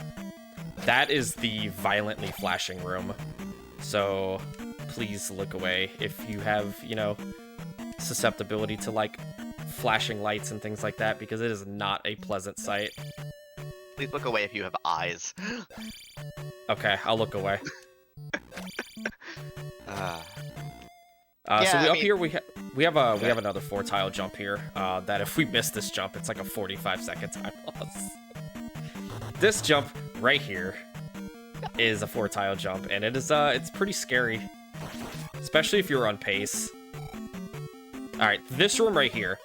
That is the violently flashing room, so please look away if you have, you know, susceptibility to, like, flashing lights and things like that, because it is not a pleasant sight. Please look away if you have eyes. Okay, I'll look away. Yeah, here we have another 4-tile jump here. That if we miss this jump, it's like a 45-second time loss. This jump right here is a 4-tile jump, and it is it's pretty scary, especially if you're on pace. All right, this room right here.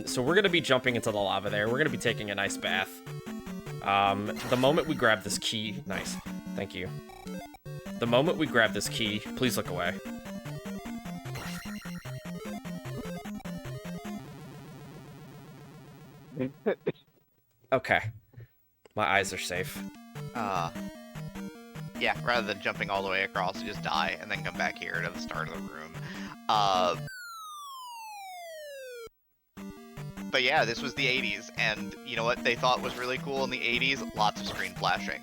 So we're gonna be jumping into the lava there. We're gonna be taking a nice bath. The moment we grab this key, nice, thank you. The moment we grab this key, please look away. Okay, my eyes are safe. Yeah, rather than jumping all the way across, you just die and then come back here to the start of the room. But yeah, this was the 80s, and you know what they thought was really cool in the 80s? Lots of screen flashing.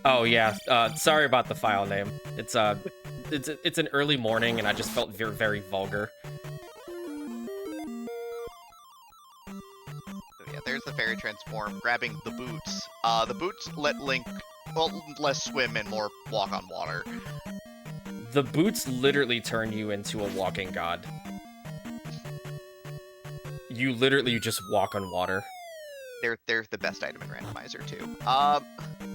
Oh yeah, sorry about the file name. It's an early morning, and I just felt very, very vulgar. So yeah, there's the fairy transform, grabbing the boots. The boots let Link, well, less swim and more walk on water. The boots literally turn you into a walking god. You literally just walk on water. They're the best item in Randomizer too.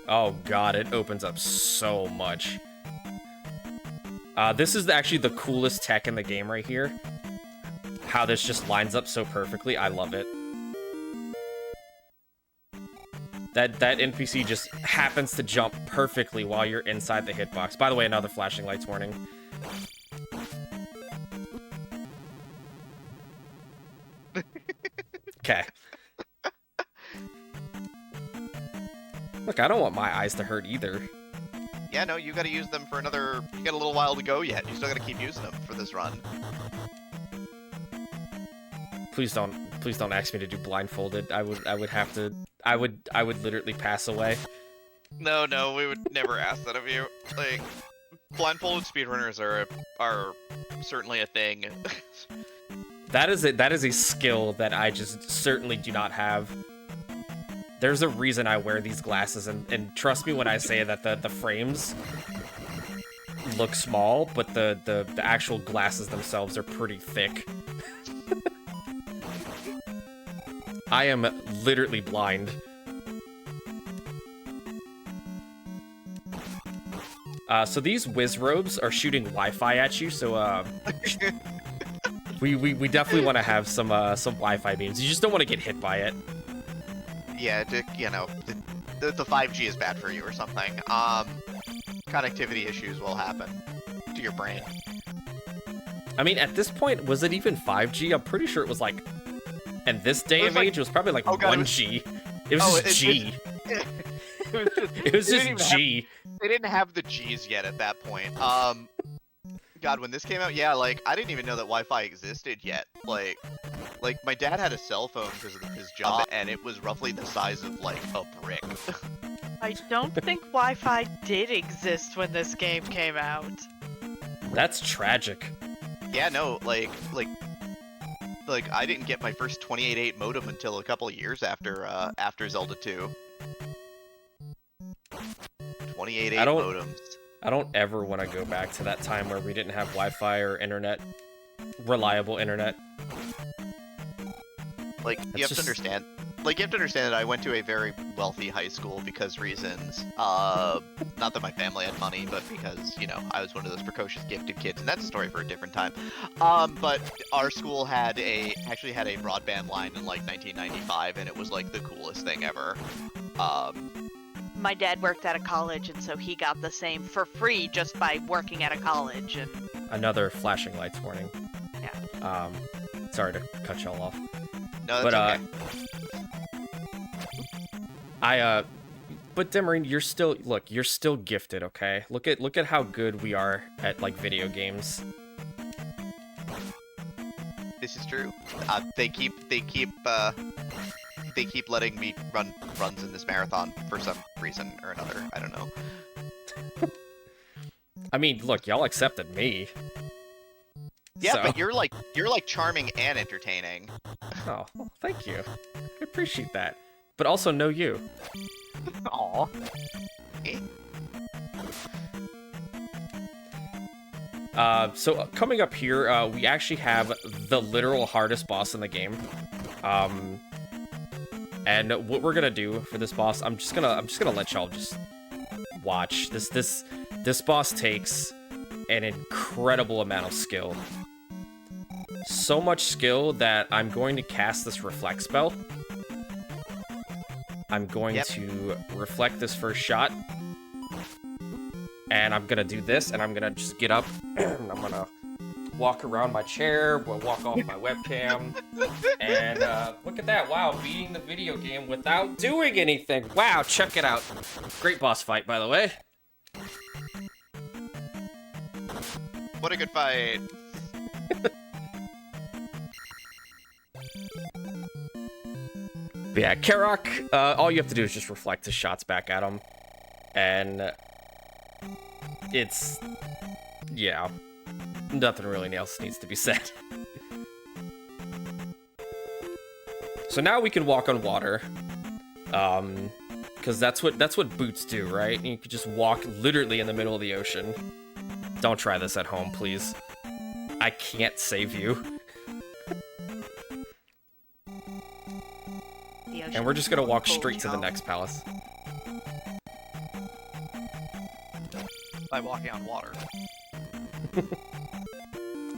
Oh god, it opens up so much. This is actually the coolest tech in the game right here. How this just lines up so perfectly, I love it. That NPC just happens to jump perfectly while you're inside the hitbox. By the way, another flashing lights warning. Okay. Look, I don't want my eyes to hurt either. Yeah, no, you gotta use them for another... You got a little while to go yet. You still gotta keep using them for this run. Please don't ask me to do blindfolded. I would literally pass away. No, we would never ask that of you. Like, blindfolded speedrunners are certainly a thing. That is a skill that I just certainly do not have. There's a reason I wear these glasses, and trust me when I say that the frames look small, but the actual glasses themselves are pretty thick. I am literally blind. So these whiz robes are shooting Wi-Fi at you, so we definitely want to have some Wi-Fi beams. You just don't want to get hit by it. Yeah, you know, the 5G is bad for you or something. Connectivity issues will happen to your brain. I mean, at this point, was it even 5G? I'm pretty sure it was like, in this day of age, it was probably like 1G. It was just G. It was just G. They didn't have the G's yet at that point. God, when this came out, yeah, like, I didn't even know that Wi-Fi existed yet. Like my dad had a cell phone because of his job, and it was roughly the size of, like, a brick. I don't think Wi-Fi did exist when this game came out. That's tragic. Yeah, no, like I didn't get my first 28.8 modem until a couple of years after Zelda 2. 28.8 modems. I don't ever want to go back to that time where we didn't have Wi-Fi or internet, reliable internet. Like, you have to understand. Like, you have to understand that I went to a very wealthy high school because reasons. Not that my family had money, but because, you know, I was one of those precocious gifted kids, and that's a story for a different time. But our school actually had a broadband line in, like, 1995, and it was, like, the coolest thing ever. My dad worked at a college, and so he got the same for free just by working at a college. And Another flashing lights warning. Yeah. Sorry to cut y'all off. No, that's okay. But Demarine, you're still gifted, okay? Look at how good we are at, like, video games. This is true. They keep letting me run runs in this marathon for some reason or another. I don't know. I mean, look, y'all accepted me. Yeah, so. but you're like charming and entertaining. Oh, well, thank you. I appreciate that. But also know you. Aw. So coming up here, we actually have the literal hardest boss in the game. And what we're gonna do for this boss, I'm just gonna let y'all just watch. This boss takes an incredible amount of skill. So much skill that I'm going to cast this reflect spell. I'm going to reflect this first shot. And I'm gonna do this, and I'm gonna just get up, and I'm gonna walk around my chair, walk off my webcam, and look at that, wow, beating the video game without doing anything. Wow, check it out. Great boss fight, by the way. What a good fight. But yeah, Karok, all you have to do is just reflect his shots back at him, and it's, yeah, nothing really else needs to be said. So now we can walk on water, because that's what boots do, right? You can just walk literally in the middle of the ocean. Don't try this at home, please. I can't save you. And we're just gonna walk straight to the next palace. By walking on water.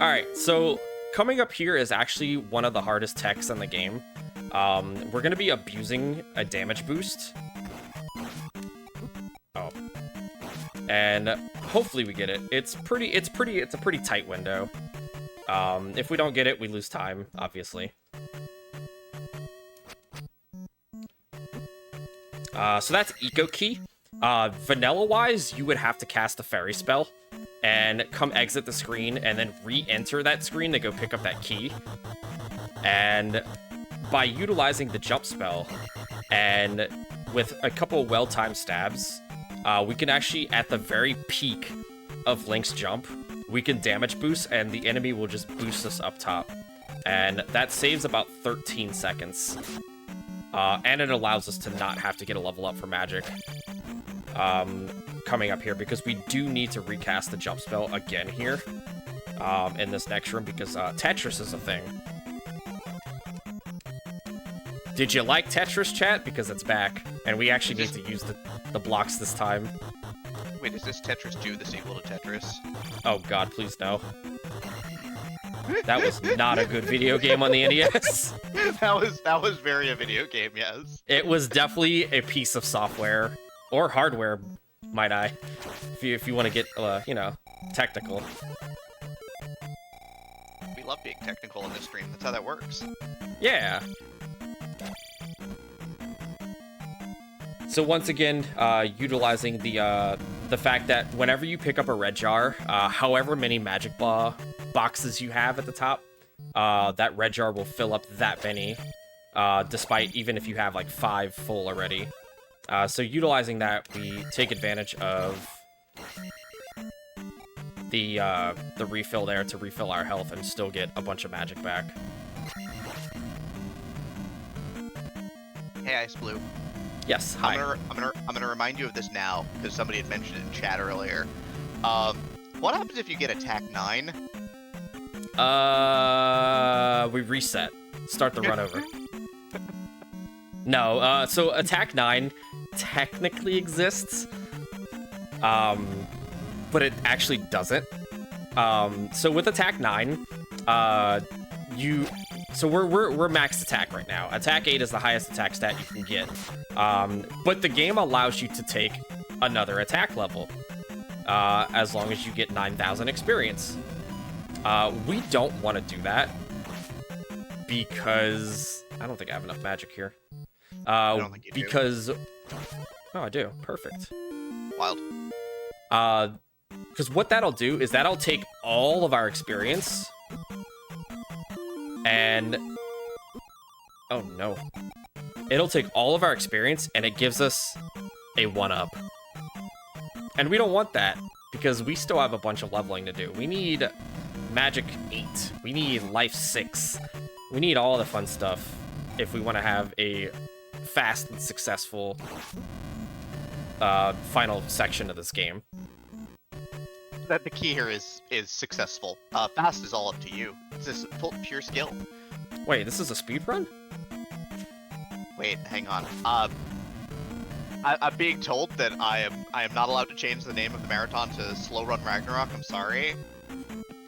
Alright, so coming up here is actually one of the hardest techs in the game. We're gonna be abusing a damage boost. Oh. And hopefully we get it. It's a pretty tight window. If we don't get it, we lose time, obviously. So that's Eco Key. Vanilla-wise, you would have to cast a fairy spell and come exit the screen and then re-enter that screen to go pick up that key. And by utilizing the jump spell and with a couple well-timed stabs, we can actually, at the very peak of Link's jump, we can damage boost and the enemy will just boost us up top. And that saves about 13 seconds. And it allows us to not have to get a level up for magic coming up here, because we do need to recast the jump spell again here in this next room, because Tetris is a thing. Did you like Tetris, chat? Because it's back, and we actually need to use the blocks this time. Wait, is this Tetris 2 the sequel to Tetris? Oh god, please no. That was not a good video game on the NES. that was very a video game, yes. It was definitely a piece of software or hardware, might I, if you want to get you know, technical. We love being technical in this stream. That's how that works. Yeah. So once again, utilizing the fact that whenever you pick up a red jar, however many magic boxes you have at the top, that red jar will fill up that many, despite even if you have like 5 full already. So utilizing that, we take advantage of the refill there to refill our health and still get a bunch of magic back. Hey, Iceblue. Yes, hi. I'm gonna remind you of this now because somebody had mentioned it in chat earlier. What happens if you get attack 9? We reset. Start the run over. No, so attack 9 technically exists, but it actually doesn't. So with attack 9, so we're max attack right now. Attack 8 is the highest attack stat you can get. But the game allows you to take another attack level, as long as you get 9,000 experience. We don't want to do that because I don't think I have enough magic here. I don't think you do. Because oh, I do. Perfect. Wild. Because what that'll do is that'll take all of our experience. And oh no, it'll take all of our experience and it gives us a 1-up, and we don't want that because we still have a bunch of leveling to do. We need magic 8, we need life 6, we need all the fun stuff if we want to have a fast and successful final section of this game. That the key here is successful. Fast is all up to you. It's just pure skill. Wait, this is a speed run? Wait, hang on. I'm being told that I am not allowed to change the name of the marathon to Speedrun Ragnarok. I'm sorry.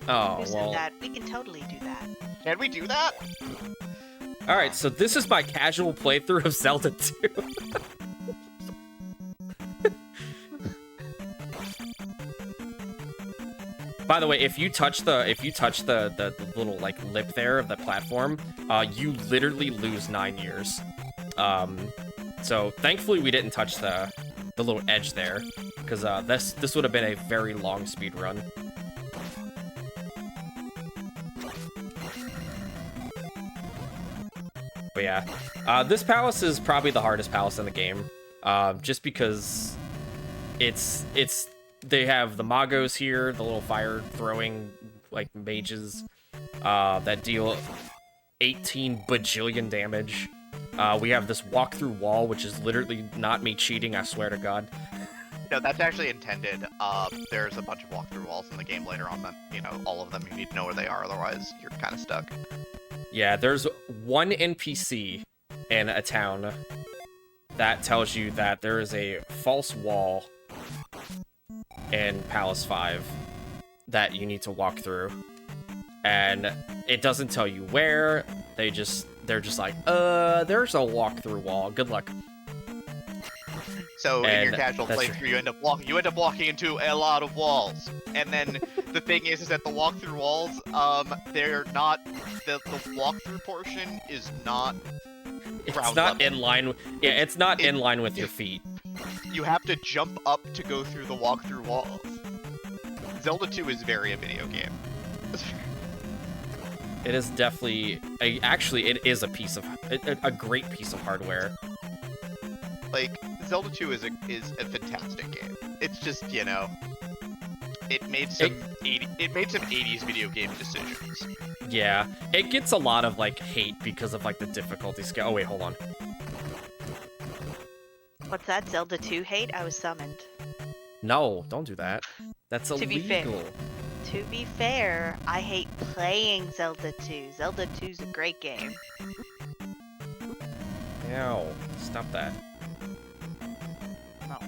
Oh, Who said well. that? We can totally do that. Can we do that? Alright, so this is my casual playthrough of Zelda 2. By the way, if you touch the little like lip there of the platform, you literally lose 9 years. So thankfully we didn't touch the little edge there, because this would have been a very long speed run. But yeah, this palace is probably the hardest palace in the game, just because they have the Magos here, the little fire-throwing, like, mages, that deal 18 bajillion damage. We have this walk-through wall, which is literally not me cheating, I swear to God. No, that's actually intended. There's a bunch of walk-through walls in the game later on that, you know, all of them, you need to know where they are, otherwise you're kind of stuck. Yeah, there's one NPC in a town that tells you that there is a false wall in Palace 5 that you need to walk through, and it doesn't tell you where. They're just like, there's a walk-through wall. Good luck. So in your casual playthrough, you end up walking into a lot of walls, and then the thing is that the walk-through walls, they're not the walk-through portion is not. It's not in line. Yeah, it's not in line with your feet. You have to jump up to go through the walk-through walls. Zelda 2 is very a video game. It is definitely actually it is a great piece of hardware. Like, Zelda 2 is a fantastic game. It's just, you know, it made some 80s video game decisions. Yeah, it gets a lot of like hate because of like the difficulty scale. Oh wait, hold on. What's that? Zelda 2 hate? I was summoned. No, don't do that. That's illegal. To be fair, I hate playing Zelda 2. Zelda 2's a great game. Ow. Stop that. No.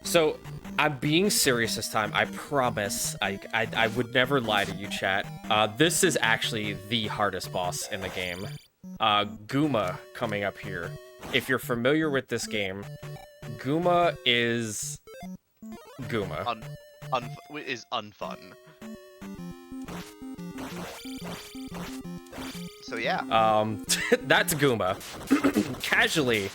So, I'm being serious this time. I promise. I would never lie to you, chat. This is actually the hardest boss in the game. Gooma coming up here. If you're familiar with this game, Gooma is... Gooma. Is unfun. So yeah. That's Gooma. Casually,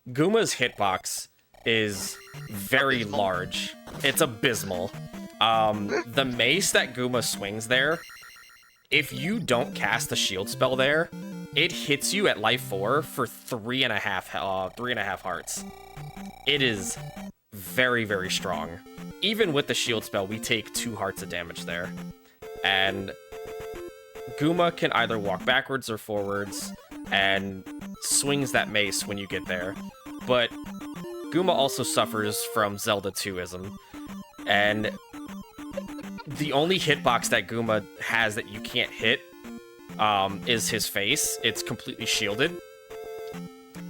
Gooma's hitbox is very large. It's abysmal. The mace that Gooma swings there, if you don't cast the shield spell there, it hits you at life 4 for 3.5 hearts. It is very, very strong. Even with the shield spell, we take 2 hearts of damage there. And Gooma can either walk backwards or forwards and swings that mace when you get there. But Gooma also suffers from Zelda 2ism. And the only hitbox that Gooma has that you can't hit is his face. It's completely shielded.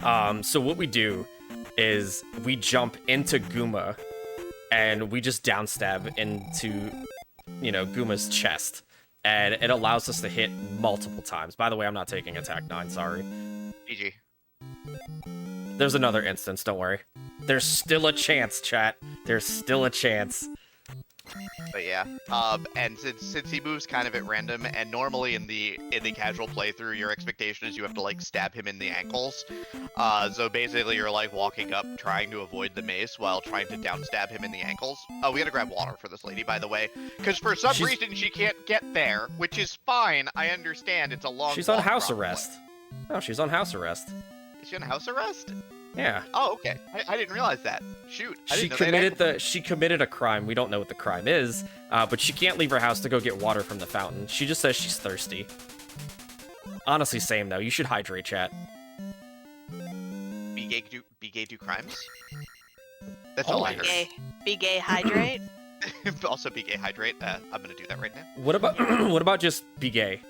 So what we do is we jump into Gooma and we just downstab into, you know, Gooma's chest. And it allows us to hit multiple times. By the way, I'm not taking attack 9, sorry. GG. There's another instance, don't worry. There's still a chance, chat. There's still a chance. But yeah, and since he moves kind of at random, and normally in the casual playthrough, your expectation is you have to like stab him in the ankles. So basically you're like walking up, trying to avoid the mace while trying to down stab him in the ankles. Oh, we gotta grab water for this lady, by the way, because for some reason she can't get there, which is fine. I understand it's a long. She's on house arrest. No, she's on house arrest. Is she on house arrest? Yeah. Oh, okay. I didn't realize that. Shoot. She committed a crime. We don't know what the crime is, but she can't leave her house to go get water from the fountain. She just says she's thirsty. Honestly, same though. You should hydrate, chat. Be gay, do crimes. That's all I heard. Be gay, hydrate. Also, be gay, hydrate. I'm gonna do that right now. What about just be gay?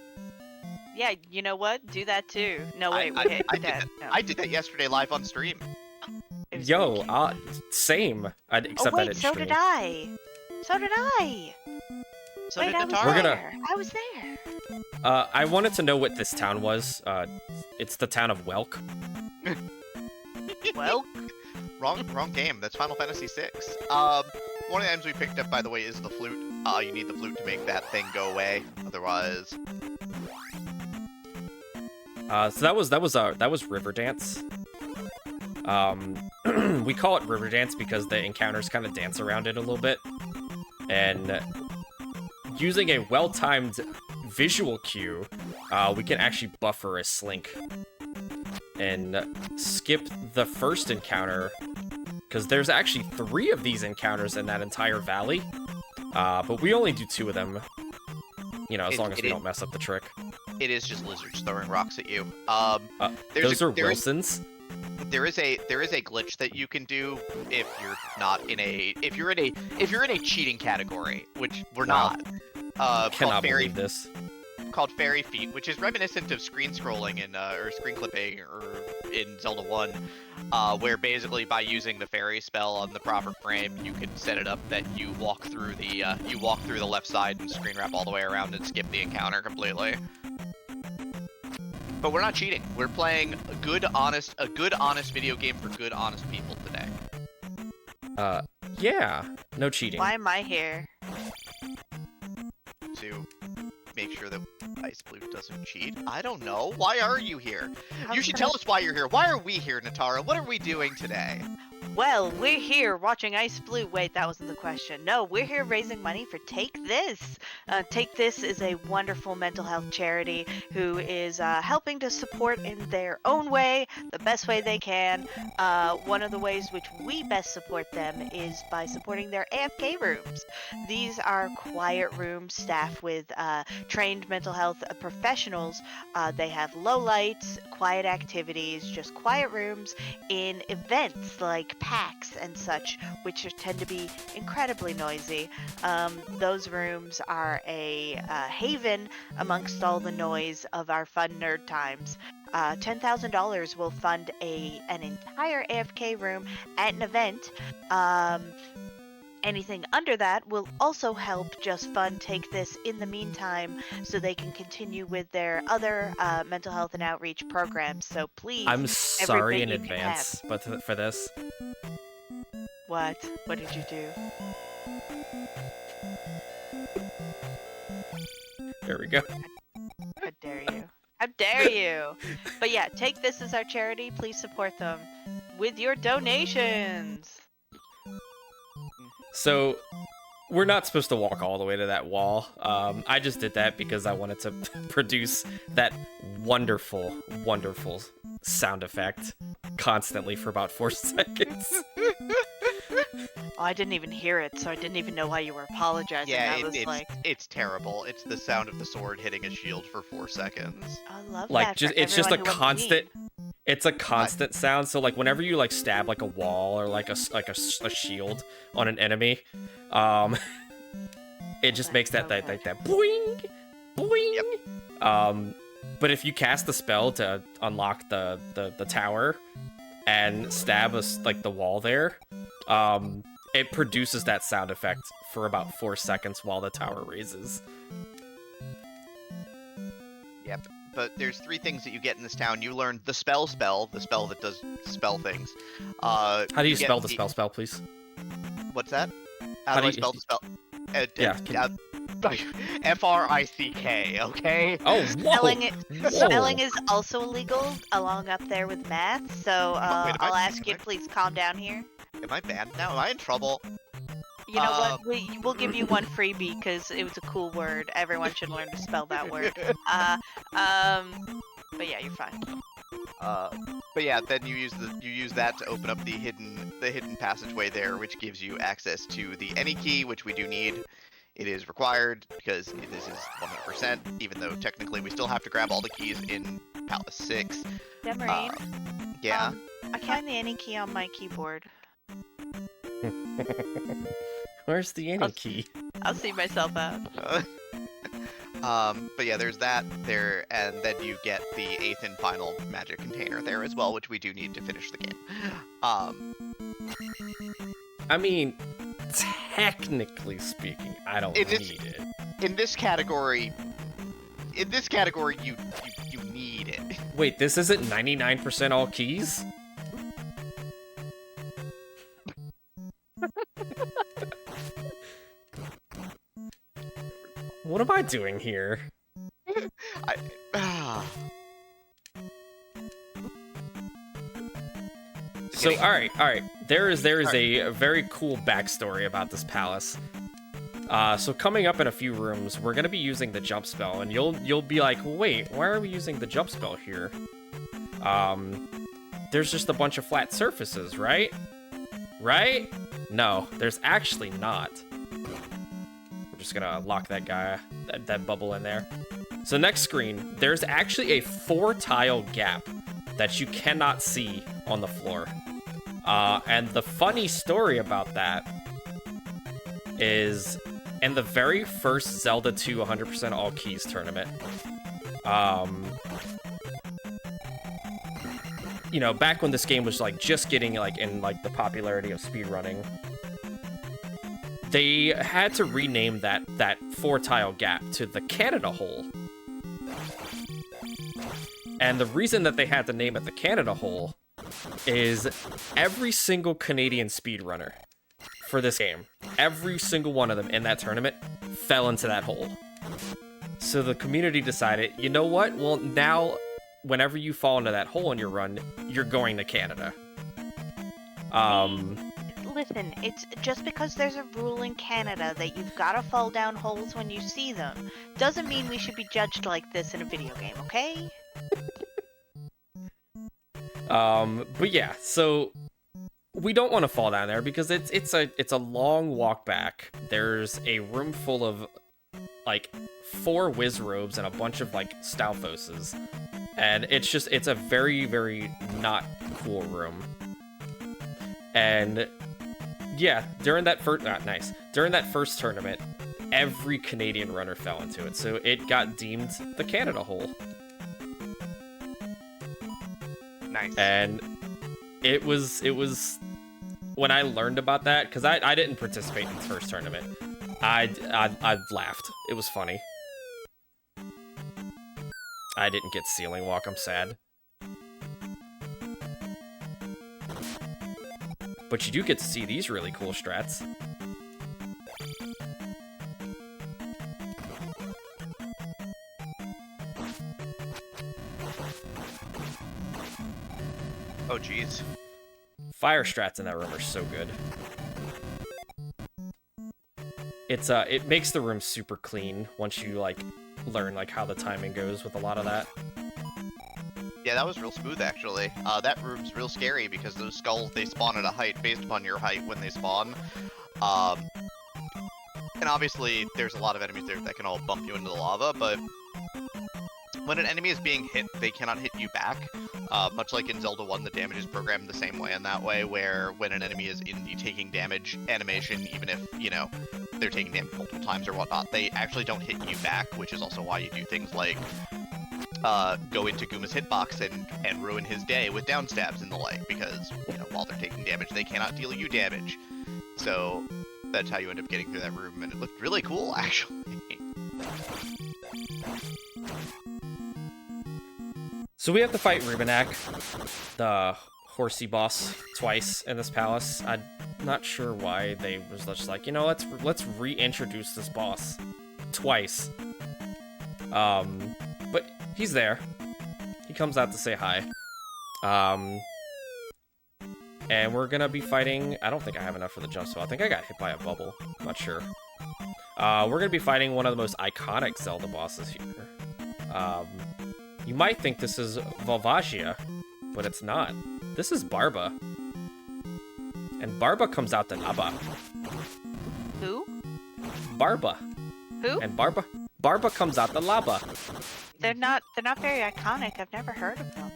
Yeah, you know what? Do that too. No, wait, I did that. No. I did that yesterday live on stream. Yo, same. Except I didn't so stream. did I. So did I. So wait, did I was Natara. there. I was there. I wanted to know what this town was. It's the town of Welk. Well, wrong game. That's Final Fantasy VI. One of the items we picked up, by the way, is the flute. You need the flute to make that thing go away. Otherwise. So that was River Dance. We call it River Dance because the encounters kind of dance around it a little bit. And using a well-timed visual cue, we can actually buffer a slink and skip the first encounter, because there's actually 3 of these encounters in that entire valley, but we only do 2 of them, you know, as long as we don't mess up the trick. It is just lizards throwing rocks at you. Those are Wilsons. There is a glitch that you can do if you're not in a if you're in a cheating category, which we're not. Cannot believe this. Called Fairy Feet, which is reminiscent of screen scrolling in or screen clipping or in Zelda 1, where basically by using the fairy spell on the proper frame, you can set it up that you walk through the left side and screen wrap all the way around and skip the encounter completely. But we're not cheating. We're playing a good, honest video game for good, honest people today. Yeah, no cheating. why am I here? To make sure that Iceblue doesn't cheat. I don't know. Why are you here? You should tell us why you're here. Why are we here, Natara? What are we doing today? Well, we're here watching Iceblue. Wait, that wasn't the question. No, we're here raising money for Take This. Take This is a wonderful mental health charity who is helping to support in their own way, the best way they can. One of the ways which we best support them is by supporting their AFK rooms. These are quiet rooms staffed with trained mental health professionals. They have low lights, quiet activities, just quiet rooms in events like attacks and such, which tend to be incredibly noisy. Those rooms are a haven amongst all the noise of our fun nerd times. $10,000 will fund an entire AFK room at an event. Anything under that will also help Just Fun take this in the meantime so they can continue with their other mental health and outreach programs. So please, I'm sorry in everything you can advance, but for this. What? What did you do? There we go. How dare you? How dare you? But yeah, take this as our charity. Please support them with your donations. So, we're not supposed to walk all the way to that wall. I just did that because I wanted to produce that wonderful, wonderful sound effect constantly for about 4 seconds. Oh, I didn't even hear it, so I didn't even know why you were apologizing. Yeah, it's terrible. It's the sound of the sword hitting a shield for 4 seconds. I love Like, that. it's just a everyone who wants constant. me. It's a constant sound. So like whenever you like stab like a wall or like a shield on an enemy, it just makes that boing, boing. Yep. But if you cast the spell to unlock the tower and stab us like the wall there, it produces that sound effect for about 4 seconds while the tower raises. Yep. But there's 3 things that you get in this town. You learn the spell, the spell that does spell things. How do you get spell the spell, please? What's that? How do I spell the spell? Frick, okay? Oh, whoa! Spelling is also illegal, along up there with math, so I'll ask you to I- please calm down here. Am I banned now? Am I in trouble? You know what? We'll give you one freebie because it was a cool word. Everyone should learn to spell that word. But yeah, you're fine. But yeah, then you use that to open up the hidden passageway there, which gives you access to the any key, which we do need. It is required because this is 100%, even though technically we still have to grab all the keys in Palace 6. Demarine, Yeah. I find the any key on my keyboard. Where's the any key? I'll see myself out. But yeah, there's that there, and then you get the 8th and final magic container there as well, which we do need to finish the game. I mean, technically speaking, I don't need it. In this category, you need it. Wait, this isn't 99% all keys? What am I doing here? So, all right. There is a very cool backstory about this palace. So coming up in a few rooms, we're gonna be using the jump spell, and you'll be like, wait, why are we using the jump spell here? There's just a bunch of flat surfaces, right? Right? No, there's actually not. We're just gonna lock that guy, that bubble in there. So next screen, there's actually a 4-tile gap that you cannot see on the floor. And the funny story about that is in the very first Zelda 2 100% all keys tournament, you know, back when this game was like just getting like in like the popularity of speedrunning, they had to rename that 4-tile gap to the Canada hole. And the reason that they had to name it the Canada hole is every single Canadian speedrunner for this game, every single one of them in that tournament fell into that hole. So the community decided, you know what? Well, now whenever you fall into that hole in your run, you're going to Canada. Listen, it's just because there's a rule in Canada that you've got to fall down holes when you see them, doesn't mean we should be judged like this in a video game, okay? But yeah, so we don't want to fall down there because it's a long walk back. There's a room full of like 4 whiz robes and a bunch of like Stalfoses, and it's a very, very not cool room. And yeah, during that first tournament, every Canadian runner fell into it, so it got deemed the Canada hole. Nice. And it was when I learned about that, because I didn't participate in the first tournament. I laughed. It was funny. I didn't get ceiling walk. I'm sad. But you do get to see these really cool strats. Oh, jeez. Fire strats in that room are so good. It makes the room super clean once you like learn like how the timing goes with a lot of that. Yeah, that was real smooth actually. That room's real scary because those skulls, they spawn at a height based upon your height when they spawn. And obviously there's a lot of enemies there that can all bump you into the lava, but when an enemy is being hit, they cannot hit you back. Much like in Zelda 1, the damage is programmed the same way in that way, where when an enemy is in the taking damage animation, even if, you know, they're taking damage multiple times or whatnot, they actually don't hit you back, which is also why you do things like go into Guma's hitbox and ruin his day with down stabs and the like, because, you know, while they're taking damage, they cannot deal you damage. So that's how you end up getting through that room, and it looked really cool, actually. So we have to fight Rubenak, the horsey boss, twice in this palace. I'm not sure why they was just like, you know, let's reintroduce this boss twice. But he's there. He comes out to say hi. And we're gonna be fighting. I don't think I have enough for the jump spell. I think I got hit by a bubble. I'm not sure. We're gonna be fighting one of the most iconic Zelda bosses here. You might think this is Volvagia, but it's not. This is Barba. And Barba comes out the lava. Who? Barba. Who? And Barba comes out the lava. They're not very iconic. I've never heard of them.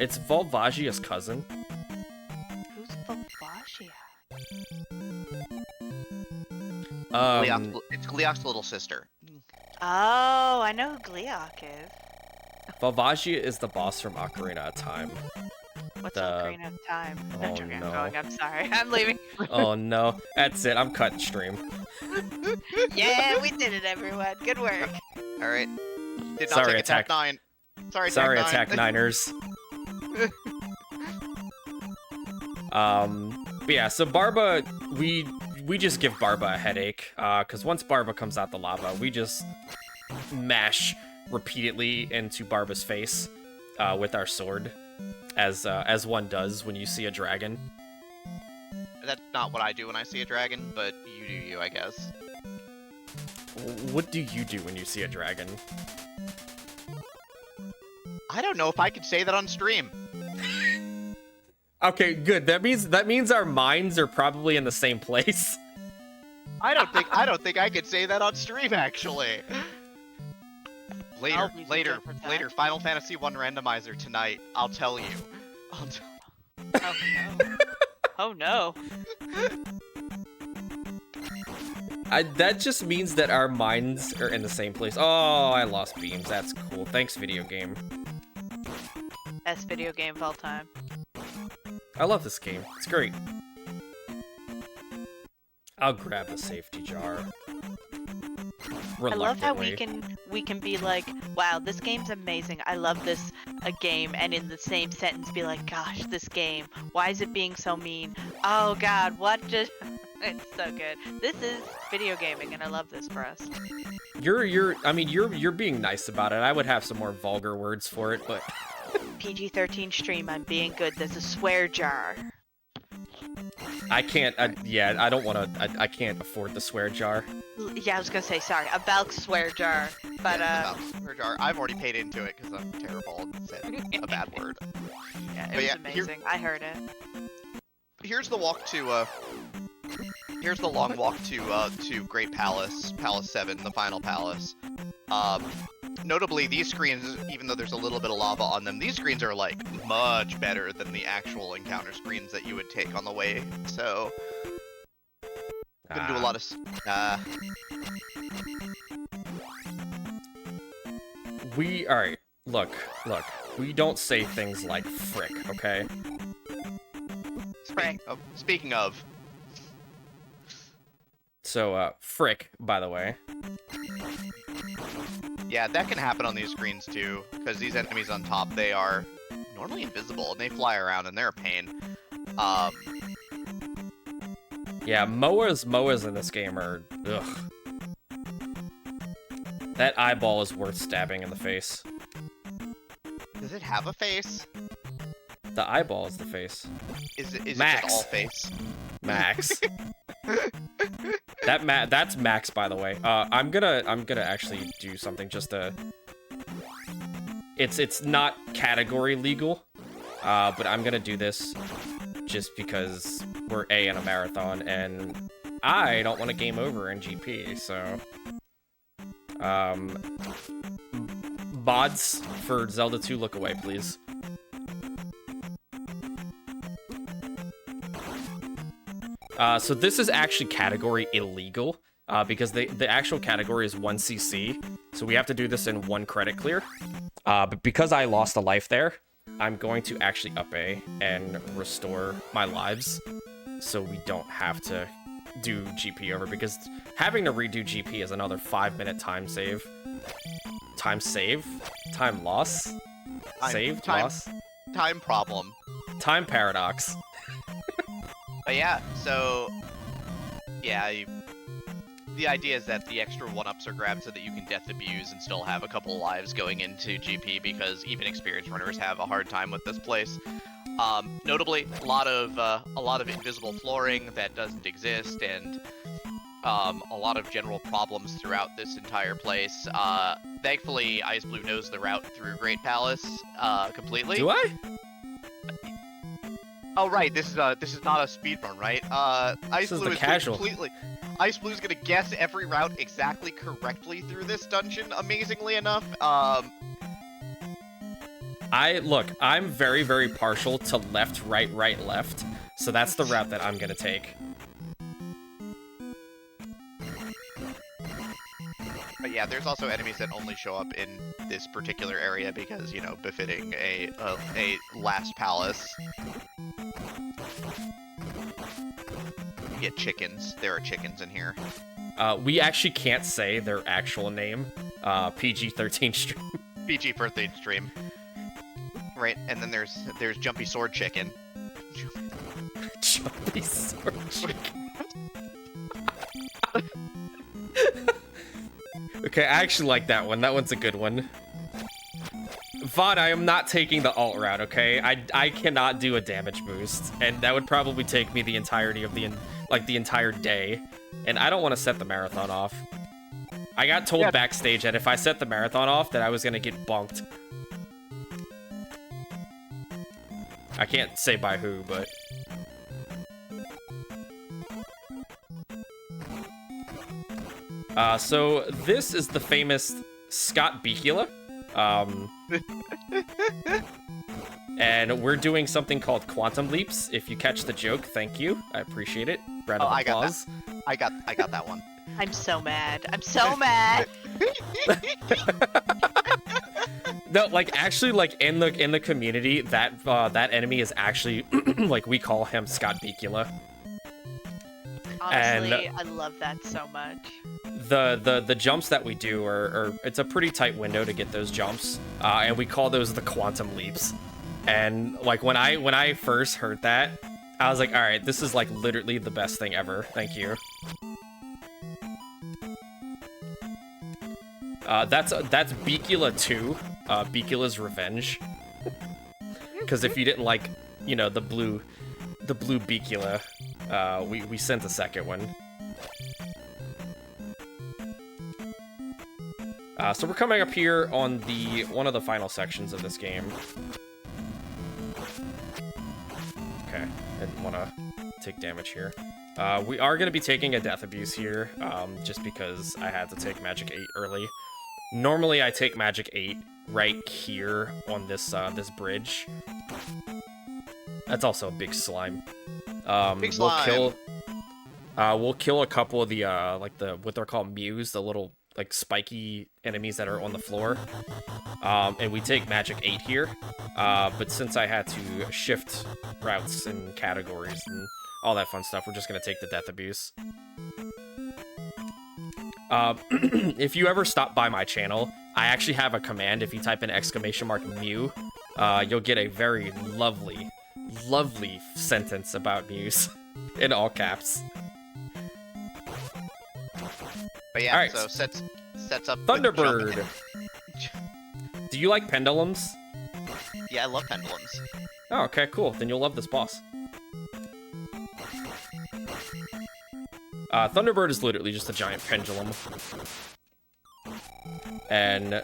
It's Volvagia's cousin. Who's Volvagia? It's Gleok's little sister. Oh, I know who Gleok is. Volvagia is the boss from Ocarina of Time. What's Ocarina of Time? Oh, I'm joking, no. I'm going. I'm sorry. I'm leaving. Oh no, that's it. I'm cutting stream. Yeah, we did it, everyone. Good work. Alright. Did not Sorry, take Attack 9. Sorry, Attack 9. Attack Niners. But yeah, so Barba, we just give Barba a headache, because once Barba comes out the lava, we just mash repeatedly into Barba's face with our sword, as one does when you see a dragon. That's not what I do when I see a dragon, but you do you, I guess. What do you do when you see a dragon? I don't know if I could say that on stream. Okay, good. That means our minds are probably in the same place. I don't think I could say that on stream actually. Later, Final Fantasy 1 randomizer tonight. I'll tell you. Oh no. Oh no. That just means that our minds are in the same place. Oh, I lost beams. That's cool. Thanks, video game. Best video game of all time. I love this game. It's great. I'll grab the safety jar. I love how we can be like, wow, this game's amazing. I love this game, and in the same sentence be like, gosh, this game. Why is it being so mean? Oh God, what just? It's so good. This is video gaming, and I love this for us. You're being nice about it. I would have some more vulgar words for it, but PG-13 stream. I'm being good. There's a swear jar. I can't. I don't want to. I can't afford the swear jar. Yeah, I was gonna say sorry. A Valk swear jar, but yeah, swear jar. I've already paid into it because I'm terrible and said a bad word. Yeah, it was amazing. I heard it. Here's the walk to. Here's the long walk to Great Palace, Palace 7, the final palace. notably, these screens, even though there's a little bit of lava on them, these screens are like much better than the actual encounter screens that you would take on the way. So, gonna do a lot of. All right. Look. We don't say things like frick, okay? Speaking of. So, frick, by the way. Yeah, that can happen on these screens too, because these enemies on top, they are normally invisible, and they fly around, and they're a pain. Yeah, Moas in this game are, ugh. That eyeball is worth stabbing in the face. Does it have a face? The eyeball is the face. Is it Max. just all face? Max. That's Max, by the way. I'm gonna actually do something just to. It's not category legal, but I'm gonna do this just because we're in a marathon and I don't want to game over in GP. So, mods for Zelda 2, look away, please. So this is actually category illegal, because the actual category is 1cc, so we have to do this in 1 credit clear. But because I lost a life there, I'm going to actually up A and restore my lives, so we don't have to do GP over, because having to redo GP is another 5-minute time save. Time loss? Saved? Loss? Time problem. Time paradox. But yeah, so yeah, the idea is that the extra 1-ups are grabbed so that you can death abuse and still have a couple lives going into GP, because even experienced runners have a hard time with this place. Notably, a lot of invisible flooring that doesn't exist, and a lot of general problems throughout this entire place. Thankfully, Iceblue knows the route through Great Palace completely. Do I? Oh right, this is not a speedrun, right? Iceblue is casual. Iceblue's gonna guess every route exactly correctly through this dungeon, amazingly enough. I'm very, very partial to left, right, left, so that's the route that I'm gonna take. But yeah, there's also enemies that only show up in this particular area because, you know, befitting a last palace. You get chickens. There are chickens in here. We actually can't say their actual name. PG-13 stream. PG-13 stream. Right, and then there's Jumpy Sword Chicken. Jumpy Sword Chicken. Okay, I actually like that one. That one's a good one. Vaughn, I am not taking the alt route, okay? I cannot do a damage boost, and that would probably take me the entirety of the entire day, and I don't want to set the marathon off. I got told backstage that if I set the marathon off, that I was gonna get bunked. I can't say by who, but... so this is the famous Scott Bakula. And we're doing something called quantum leaps. If you catch the joke, thank you. I appreciate it. Round of applause. I got that one. I'm so mad. I'm so mad. No, like actually, like in the community, that that enemy is actually like we call him Scott Bakula. Honestly, I love that so much. The jumps that we do are it's a pretty tight window to get those jumps, and we call those the quantum leaps. And like when I first heard that, I was like, all right, this is like literally the best thing ever. Thank you. That's Bakula 2, Bakula's Revenge. Because if you didn't like, you know, the blue Bakula, we sent a second one. So we're coming up here on one of the final sections of this game. Okay, didn't want to take damage here. We are going to be taking a death abuse here, just because I had to take Magic 8 early. Normally, I take Magic 8 right here on this this bridge. That's also a big slime. Big slime. We'll kill a couple of the what they're called Mews, the little like spiky enemies that are on the floor. And we take Magic 8 here. But since I had to shift routes and categories and all that fun stuff, we're just gonna take the Death Abuse. If you ever stop by my channel, I actually have a command. If you type in !Mew, you'll get a very lovely sentence about Mews in all caps. But yeah, Alright. so sets up with Thunderbird. jumping. Do you like pendulums? Yeah, I love pendulums. Oh, okay, cool. Then you'll love this boss. Thunderbird is literally just a giant pendulum. And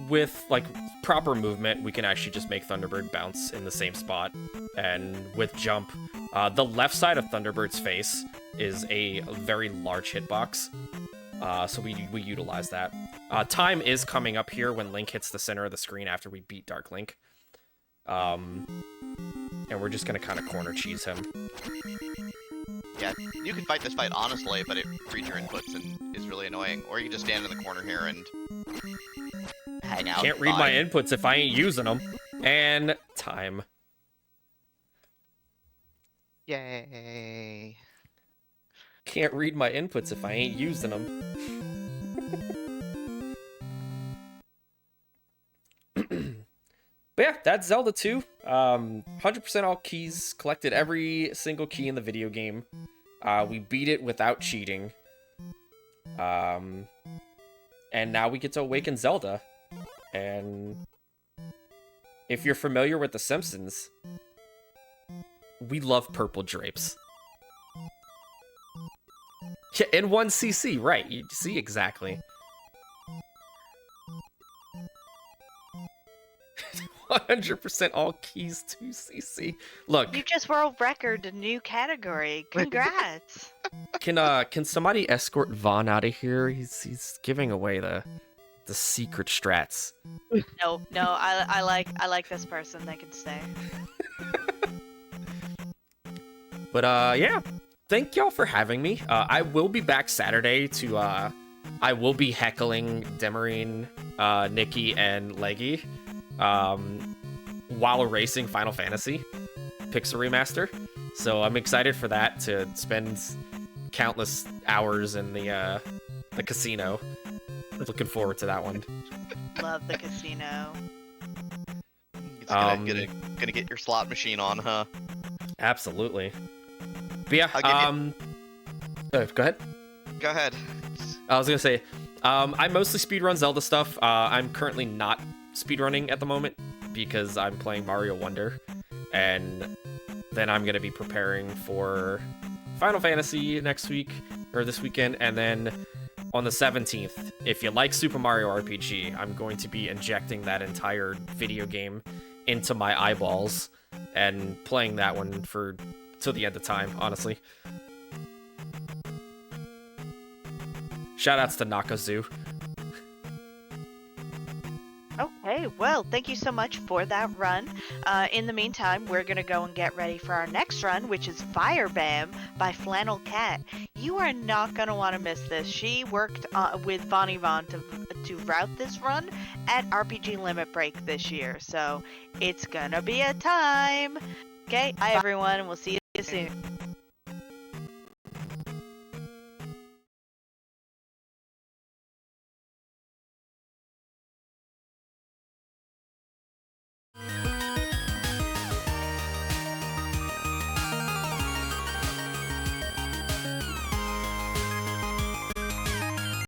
with, like, proper movement, we can actually just make Thunderbird bounce in the same spot. And with jump, the left side of Thunderbird's face is a very large hitbox. So we utilize that. Time is coming up here when Link hits the center of the screen after we beat Dark Link. And we're just gonna kind of corner cheese him. Yeah, you can fight this fight honestly, but it reads your inputs and is really annoying. Or you can just stand in the corner here and hang out. Can't read my inputs if I ain't using them. And time. Yay. Can't read my inputs if I ain't using them. But yeah, that's Zelda 2. 100% all keys, collected every single key in the video game. We beat it without cheating. And now we get to awaken Zelda. And if you're familiar with The Simpsons, we love purple drapes. Yeah, in 1cc, right. You see exactly. 100% all keys 2cc. Look. You just world record a new category. Congrats. Can somebody escort Vaughn out of here? He's giving away the secret strats. No, I like this person. They can stay. But yeah. Thank y'all for having me. I will be back Saturday to I will be heckling Demarine, Nikki, and Leggy while racing Final Fantasy Pixel Remaster. So I'm excited for that, to spend countless hours in the casino. Looking forward to that one. Love the casino. It's gonna get your slot machine on, huh? Absolutely. But yeah, go ahead. Go ahead. I was gonna say, I mostly speedrun Zelda stuff. I'm currently not speedrunning at the moment because I'm playing Mario Wonder, and then I'm gonna be preparing for Final Fantasy next week, or this weekend, and then on the 17th, if you like Super Mario RPG, I'm going to be injecting that entire video game into my eyeballs and playing that one till the end of time, honestly. Shoutouts to Nakazu. Okay, well, thank you so much for that run. In the meantime, we're going to go and get ready for our next run, which is Fire Bam by Flannel Cat. You are not going to want to miss this. She worked with Vonnie Vaughn to route this run at RPG Limit Break this year, so it's going to be a time. Okay, bye everyone, and we'll see you soon.